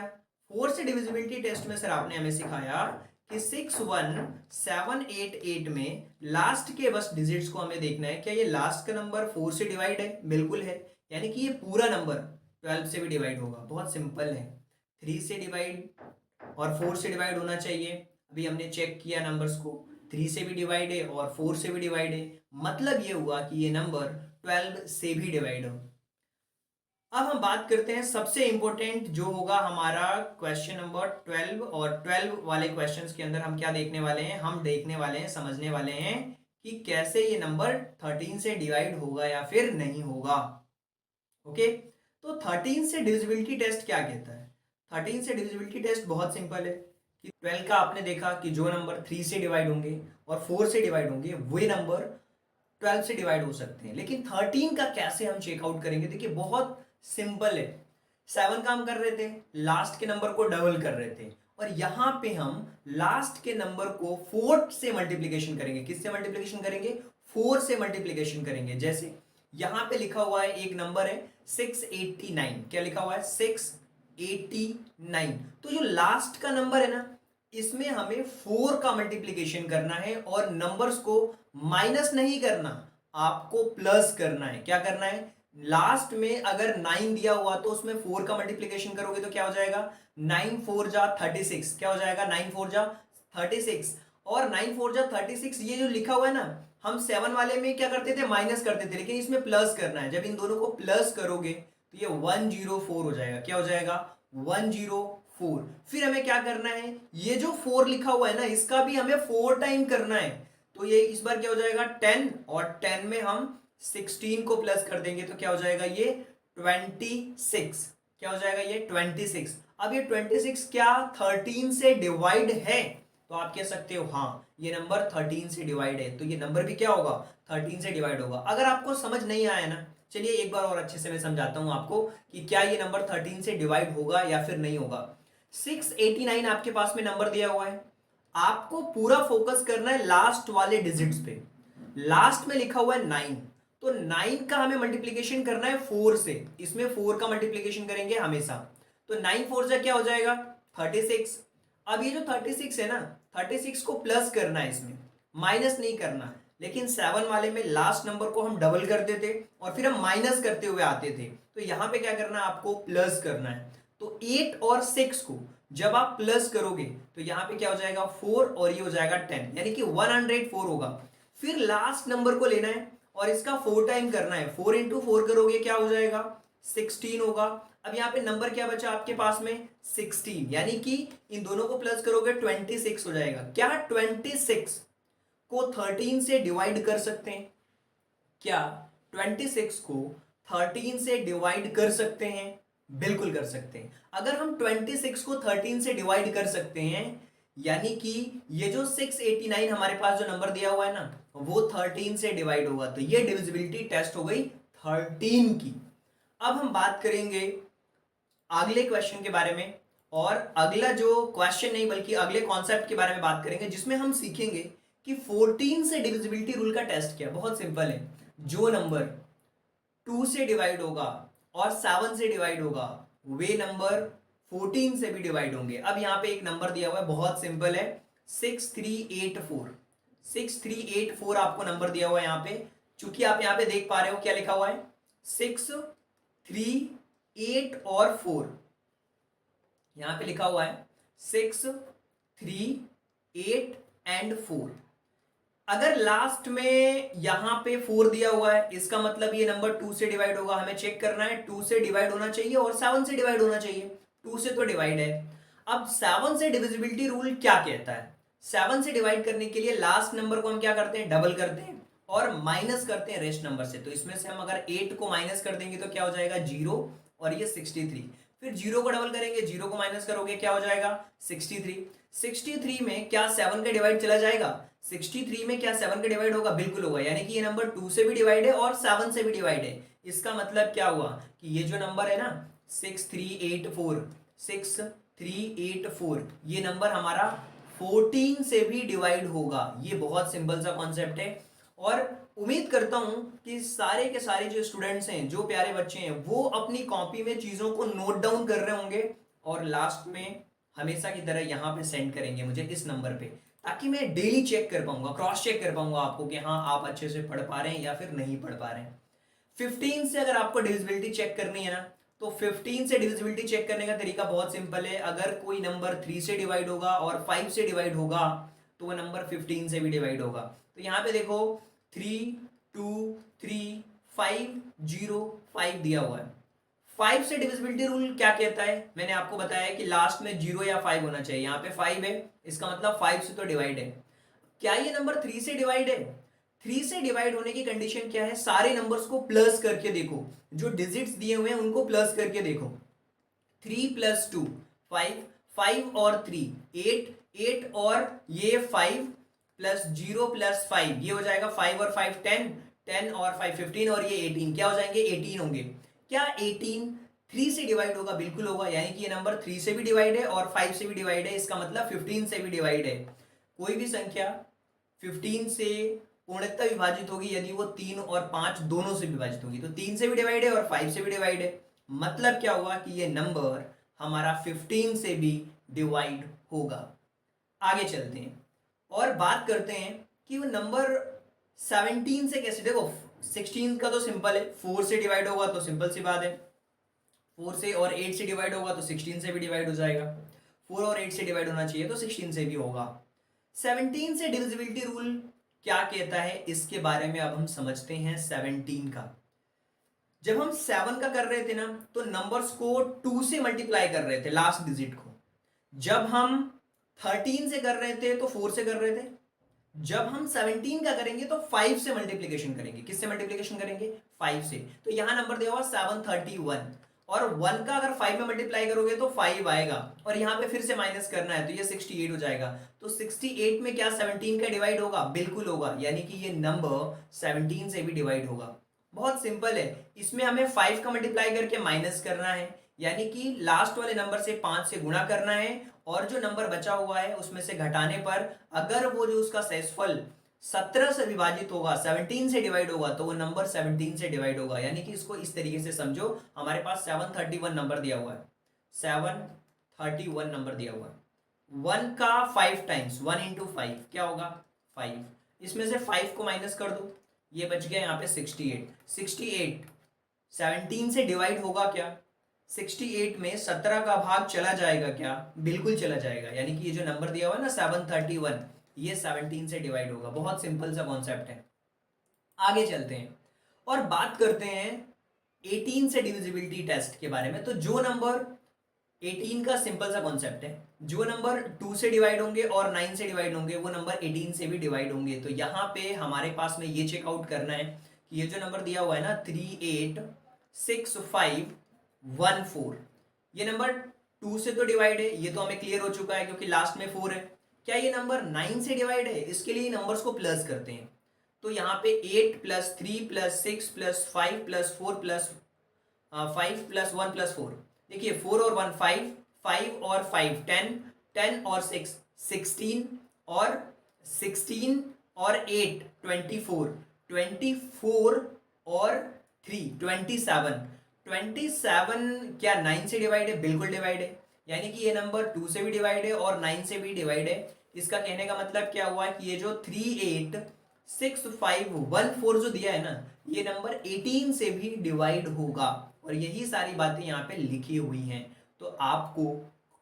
4 से डिविजिबिलिटी टेस्ट में सर आपने हमें सिखाया कि 61788 में लास्ट के बस डिजिट्स को हमें देखना है, क्या ये लास्ट का नंबर 4 से डिवाइड है? बिल्कुल है। यानी कि ये पूरा नंबर 12 से भी डिवाइड होगा। बहुत सिंपल है, 3 से डिवाइड और 4 से डिवाइड होना चाहिए। अभी हमने चेक किया नंबर्स को, 3 से भी डिवाइड है और 4 से भी डिवाइड है, मतलब ये हुआ कि ये नंबर 12 से भी डिवाइड हो। अब हम बात करते हैं सबसे इंपॉर्टेंट जो होगा हमारा क्वेश्चन नंबर 12। और 12 वाले क्वेश्चंस के अंदर हम क्या देखने वाले हैं? हम देखने वाले हैं, समझने वाले हैं कि कैसे ये नंबर 13 से डिवाइड होगा या फिर नहीं होगा। ओके, तो 13 से डिविजिबिलिटी टेस्ट क्या कहता है? 13 से डिविजिबिलिटी टेस्ट बहुत सिंपल है कि 12 का आपने देखा कि जो नंबर 3 से डिवाइड होंगे और 4 से डिवाइड होंगे वे नंबर 12 से डिवाइड हो सकते हैं। लेकिन 13 का कैसे हम चेकआउट करेंगे? देखिए बहुत सिंपल है। 7 काम कर रहे थे, लास्ट के नंबर को डबल कर रहे थे, और यहां पे हम लास्ट के नंबर को 4 से मल्टीप्लीकेशन करेंगे। किससे मल्टीप्लीकेशन करेंगे? 4 से मल्टीप्लीकेशन करेंगे। जैसे यहां पे लिखा हुआ है एक नंबर है 689। क्या लिखा हुआ है? 689। तो जो लास्ट का नंबर है ना, इसमें हमें 4 का मल्टीप्लीकेशन करना है और नंबर्स को माइनस नहीं करना, आपको प्लस करना है। क्या करना है? लास्ट में अगर 9 दिया हुआ तो उसमें 4 का मल्टीप्लीकेशन करोगे तो क्या हो जाएगा? 9 4 जा 36। क्या हो जाएगा? 9 4 जा 36। और 9 4 जा 36 ये जो लिखा हुआ है ना, हम 7 वाले में क्या करते थे? माइनस करते थे, लेकिन इसमें प्लस करना है। जब इन दोनों को प्लस करोगे तो ये 104 हो जाएगा। क्या हो जाएगा? 104 4। फिर हमें क्या करना है, ये जो 4 लिखा हुआ है ना, इसका भी हमें 4 टाइम करना है। तो ये इस बार क्या हो जाएगा 10, और 10 में हम 16 को प्लस कर देंगे तो क्या हो जाएगा ये 26। क्या हो जाएगा ये 26। अब ये 26 क्या 13 से डिवाइड है? तो आप कह सकते हो हाँ ये नंबर 13 से डिवाइड है, तो ये नंबर भी क्या होगा 13 से डिवाइड होगा। अगर आपको समझ नहीं आया ना, चलिए एक बार और अच्छे से मैं समझाता हूं आपको कि क्या ये नंबर 13 से डिवाइड होगा या फिर नहीं होगा। 689 आपके पास में नंबर दिया हुआ है, आपको पूरा फोकस करना है लास्ट वाले डिजिट्स पे। लास्ट में लिखा हुआ है 9, तो 9 का हमें मल्टीप्लीकेशन करना है 4 से, इसमें 4 का मल्टीप्लीकेशन करेंगे हमेशा। तो 9 4 से क्या हो जाएगा 36। अब ये जो 36 है ना, 36 को प्लस करना है, इसमें माइनस नहीं करना। लेकिन 7 वाले में लास्ट नंबर को हम डबल करते थे और फिर हम माइनस करते हुए आते थे, तो यहां पे क्या करना है आपको प्लस करना है। तो 8 और 6 को जब आप प्लस करोगे तो यहां पे क्या हो जाएगा 4 और ये हो जाएगा 10, यानी कि 104 होगा। फिर लास्ट नंबर को लेना है और इसका 4 टाइम करना है, 4 इंटू 4 करोगे क्या हो जाएगा 16 होगा। अब यहाँ पे नंबर क्या बचा आपके पास में 16, यानी कि इन दोनों को प्लस करोगे 26 हो जाएगा। क्या 26 को 13 से डिवाइड कर सकते हैं? क्या 26 को 13 से डिवाइड कर सकते हैं? बिल्कुल कर सकते हैं। अगर हम 26 को 13 से डिवाइड कर सकते हैं, यानी कि ये जो 689 हमारे पास जो नंबर दिया हुआ है ना, वो 13 से डिवाइड होगा, तो ये डिविजिबिलिटी टेस्ट हो गई 13 की। अब हम बात करेंगे अगले क्वेश्चन के बारे में, और अगला जो क्वेश्चन नहीं बल्कि अगले कॉन्सेप्ट के बारे में बात करेंगे, जिसमें हम सीखेंगे कि 14 से डिविजिबिलिटी रूल का टेस्ट क्या है। बहुत सिंपल है, जो नंबर 2 से डिवाइड होगा और 7 से डिवाइड होगा वे नंबर 14 से भी डिवाइड होंगे। अब यहाँ पे एक नंबर दिया हुआ है, बहुत सिंपल है 6384। 6384 आपको नंबर दिया हुआ है यहाँ पे। चूंकि आप यहाँ पे देख पा रहे हो क्या लिखा हुआ है 6 3 8 और 4, यहां पे लिखा हुआ है 6 3 8 एंड 4। अगर लास्ट में यहां पे 4 दिया हुआ है, इसका मतलब ये नंबर 2 से डिवाइड होगा। हमें चेक करना है 2 से डिवाइड होना चाहिए और 7 से डिवाइड होना चाहिए। 2 से तो डिवाइड है। अब 7 से डिविजिबिलिटी रूल क्या कहता है, 7 से डिवाइड करने के लिए लास्ट नंबर को हम क्या करते हैं डबल करते हैं और माइनस करते हैं रेस्ट नंबर से। तो इसमें से हम अगर 8 को माइनस कर देंगे तो क्या हो जाएगा 0 और ये 63। फिर 0 को डबल करेंगे, 0 को माइनस करोगे क्या हो जाएगा 63। 63 में क्या 7 का डिवाइड चला जाएगा? 63 में क्या 7 का डिवाइड होगा? बिल्कुल होगा, यानी कि ये नंबर 2 से भी डिवाइड है और 7 से भी डिवाइड है। इसका मतलब क्या हुआ कि ये जो नंबर है ना 6384, 6384, ये नंबर हमारा 14 से भी डिवाइड होगा। ये बहुत सिंपल सा कॉन्सेप्ट है, और उम्मीद करता हूं कि सारे के सारे जो स्टूडेंट्स हैं, जो प्यारे बच्चे हैं, वो अपनी कॉपी में चीजों को नोट डाउन कर रहे होंगे और लास्ट में हमेशा की तरह यहां पे सेंड करेंगे मुझे इस नंबर पे, ताकि मैं डेली चेक कर पाऊंगा, क्रॉस चेक कर पाऊंगा आपको कि हाँ आप अच्छे से पढ़ पा रहे हैं या फिर नहीं पढ़ पा रहे हैं। 15 से अगर आपको डिविजिबिलिटी चेक करनी है ना, तो 15 से डिविजिबिलिटी चेक करने का तरीका बहुत सिंपल है। अगर कोई नंबर 3 से डिवाइड होगा और 5 से डिवाइड होगा तो वह नंबर 15 से भी डिवाइड होगा। तो यहाँ पे देखो 3 2 3 5 0 5 दिया हुआ है। 5 से डिविजिबिलिटी रूल क्या कहता है, मैंने आपको बताया कि लास्ट में 0 या 5 होना चाहिए। यहाँ पे 5 है, इसका मतलब 5 से तो डिवाइड है। क्या ये नंबर 3 से डिवाइड है? 3 से डिवाइड होने की कंडीशन क्या है, सारे नंबर्स को प्लस करके देखो, जो डिजिट्स दिए हुए हैं उनको प्लस करके देखो। 3 + 2 5, 5 और 3 8, 8 और ये 5 + 0 + 5, ये हो जाएगा 5 और 5 10, 10 और 5 15 और ये 18, क्या हो जाएंगे 18 होंगे। क्या 18 3 से डिवाइड होगा? बिल्कुल होगा, यानी कि ये नंबर 3 से भी डिवाइड है और 5 से भी डिवाइड है, इसका मतलब 15 से भी डिवाइड है। कोई भी संख्या 15 से पूर्णतः विभाजित होगी यदि वो 3 और 5 दोनों से विभाजित होगी। तो 3 से भी डिवाइड है और 5 से भी डिवाइड है, मतलब क्या हुआ कि ये नंबर हमारा 15 से भी डिवाइड होगा। आगे चलते हैं और बात करते हैं कि वो नंबर 17 से कैसे। देखो 16 का तो सिंपल है, 4 से डिवाइड होगा तो सिंपल सी बात है, 4 से और 8 से डिवाइड होगा तो 16 से भी डिवाइड हो जाएगा। 4 और 8 से डिवाइड होना चाहिए तो 16 से भी होगा। 17 से डिविजिबिलिटी रूल क्या कहता है इसके बारे में अब हम समझते हैं। 17 का जब हम 7 का कर रहे थे ना, तो नंबर्स को 2 से मल्टीप्लाई कर रहे थे लास्ट डिजिट को, जब हम 13 से कर रहे थे तो 4 से कर रहे थे, जब हम 17 का करेंगे तो 5 से मल्टीप्लीकेशन करेंगे। किससे मल्टीप्लीकेशन करेंगे? 5 से। तो यहां नंबर दिया हुआ 731, और 1 का अगर 5 में मल्टीप्लाई करोगे तो 5 आएगा, और यहां पे फिर से माइनस करना है तो ये 68 हो जाएगा। तो 68 में क्या 17 का डिवाइड होगा? बिल्कुल होगा, यानी कि ये नंबर 17 से भी डिवाइड होगा। बहुत सिंपल है, इसमें हमें 5 का मल्टीप्लाई करके माइनस करना है, यानी कि लास्ट वाले नंबर से 5 से गुणा करना है, और जो नंबर बचा हुआ है उसमें से घटाने पर अगर वो जो उसका शेषफल 17 से विभाजित होगा, 17 से डिवाइड होगा, तो वो नंबर 17 से डिवाइड होगा। यानी कि इसको इस तरीके से समझो, हमारे पास 731 नंबर दिया हुआ है, 731 नंबर दिया हुआ है। 1 का 5 टाइम्स, 1 इंटू 5 क्या होगा? 5। इसमें से 5 को माइनस कर दो, ये बच गया यहाँ पे 68। 68 17 से डिवाइड होगा क्या? 68 में 17 का भाग चला जाएगा क्या? बिल्कुल चला जाएगा, यानी कि ये जो नंबर दिया हुआ है ना 731, ये 17 से डिवाइड होगा। बहुत सिंपल सा कॉन्सेप्ट है। आगे चलते हैं और बात करते हैं 18 से डिविजिबिलिटी टेस्ट के बारे में। तो जो नंबर 18 का सिंपल सा कॉन्सेप्ट है, जो नंबर 2 से डिवाइड होंगे और 9 से डिवाइड होंगे वो नंबर 18 से भी डिवाइड होंगे। तो यहाँ पे हमारे पास में ये चेकआउट करना है कि ये जो नंबर दिया हुआ है ना 386514, ये नंबर 2 से तो डिवाइड है, ये तो हमें क्लियर हो चुका है क्योंकि लास्ट में 4 है। क्या ये नंबर 9 से डिवाइड है? इसके लिए नंबर्स को प्लस करते हैं। तो यहाँ पे 8 plus 3 plus 6 plus 5 plus 4 plus 5 plus 1 plus 4, देखिए 4 और 1 5, 5 और 5 10, 10 और 6 16, और 16 और 8 24, 24 और 3 27, 27 क्या 9 से डिवाइड है? बिल्कुल डिवाइड है, यानी कि ये नंबर 2 से भी डिवाइड है और 9 से भी डिवाइड है। इसका कहने का मतलब क्या हुआ कि ये जो 386514 जो दिया है ना, ये नंबर 18 से भी डिवाइड होगा, और यही सारी बातें यहाँ पे लिखी हुई हैं। तो आपको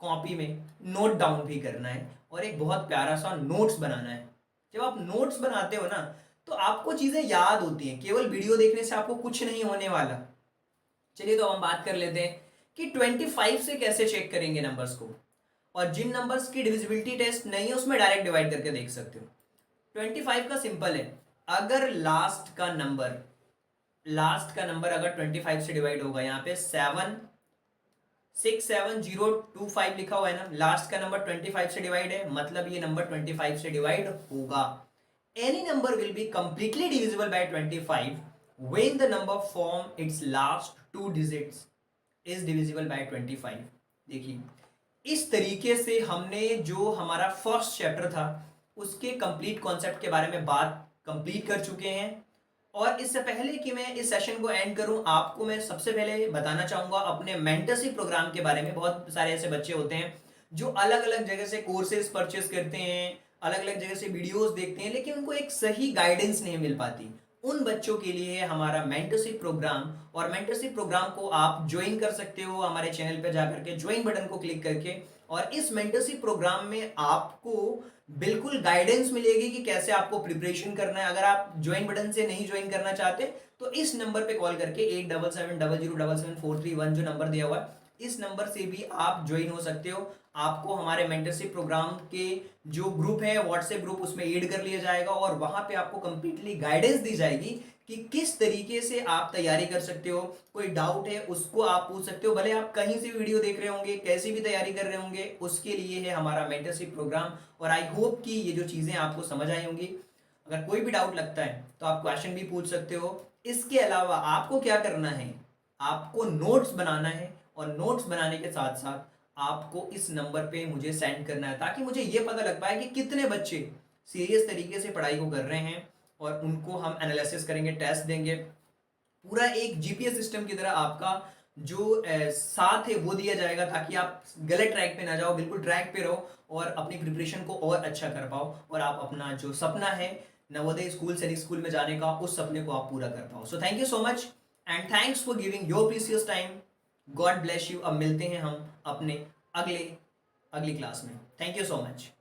कॉपी में नोट डाउन भी करना है और एक बहुत प्यारा सा नोट्स बनाना है। जब आप नोट्स बनाते हो ना तो आपको चीजें याद होती हैं, केवल वीडियो देखने से आपको कुछ नहीं होने वाला। चलिए तो हम बात कर लेते हैं कि 25 से कैसे चेक करेंगे नंबर्स को, और जिन नंबर्स की डिविजिबिलिटी टेस्ट नहीं है उसमें डायरेक्ट डिवाइड करके देख सकते हो। 25 का सिंपल है, अगर लास्ट का नंबर अगर 25 से डिवाइड होगा, यहाँ पे 767025 लिखा हुआ है ना, लास्ट का नंबर 25 से डिवाइड है, मतलब ये नंबर 25 से डिवाइड होगा। Any number will be completely divisible by 25 when the number form its last 2 digits is divisible by 25। देखिए इस तरीके से हमने जो हमारा फर्स्ट चैप्टर था उसके कंप्लीट कॉन्सेप्ट के बारे में बात कंप्लीट कर चुके हैं। और इससे पहले कि मैं इस सेशन को एंड करूं, आपको मैं सबसे पहले बताना चाहूंगा अपने मेंटरशिप प्रोग्राम के बारे में। बहुत सारे ऐसे बच्चे होते हैं जो अलग अलग जगह से कोर्सेज परचेस करते हैं, अलग अलग जगह से वीडियोस देखते हैं, लेकिन उनको एक सही गाइडेंस नहीं मिल पाती। उन बच्चों के लिए है हमारा मेंटरशिप प्रोग्राम, और मेंटरशिप प्रोग्राम को आप ज्वाइन कर सकते हो हमारे चैनल पर जाकर के, ज्वाइन बटन को क्लिक करके। और इस मेंटरशिप प्रोग्राम में आपको बिल्कुल गाइडेंस मिलेगी कि कैसे आपको प्रिपरेशन करना है। अगर आप ज्वाइन बटन से नहीं ज्वाइन करना चाहते तो इस नंबर पे कॉल करके 8770077431 जो नंबर दिया हुआ है, इस नंबर से भी आप ज्वाइन हो सकते हो। आपको हमारे मेंटरशिप प्रोग्राम के जो ग्रुप है व्हाट्सएप ग्रुप, उसमें ऐड कर लिया जाएगा, और वहां पे आपको कंप्लीटली गाइडेंस दी जाएगी कि किस तरीके से आप तैयारी कर सकते हो। कोई डाउट है उसको आप पूछ सकते हो, भले आप कहीं से वीडियो देख रहे होंगे, कैसी भी तैयारी कर रहे होंगे, उसके लिए है हमारा मेंटरशिप प्रोग्राम। और आई होप कि ये जो चीज़ें आपको समझ आई होंगी। अगर कोई भी डाउट लगता है तो आप क्वेश्चन भी पूछ सकते हो। इसके अलावा आपको क्या करना है, आपको नोट्स बनाना है, और नोट्स बनाने के साथ साथ आपको इस नंबर पे मुझे सेंड करना है, ताकि मुझे ये पता लग पाए कि कितने बच्चे सीरियस तरीके से पढ़ाई को कर रहे हैं, और उनको हम एनालिसिस करेंगे, टेस्ट देंगे। पूरा एक जीपीएस सिस्टम की तरह आपका जो साथ है वो दिया जाएगा, ताकि आप गलत ट्रैक पे ना जाओ, बिल्कुल ट्रैक पे रहो और अपनी प्रिपरेशन को और अच्छा कर पाओ, और आप अपना जो सपना है नवोदय स्कूल सैनिक स्कूल में जाने का, उस सपने को आप पूरा कर पाओ। So thank you so much and thanks for giving your precious time. God bless you. अब मिलते हैं हम अपने अगली क्लास में। Thank you so much.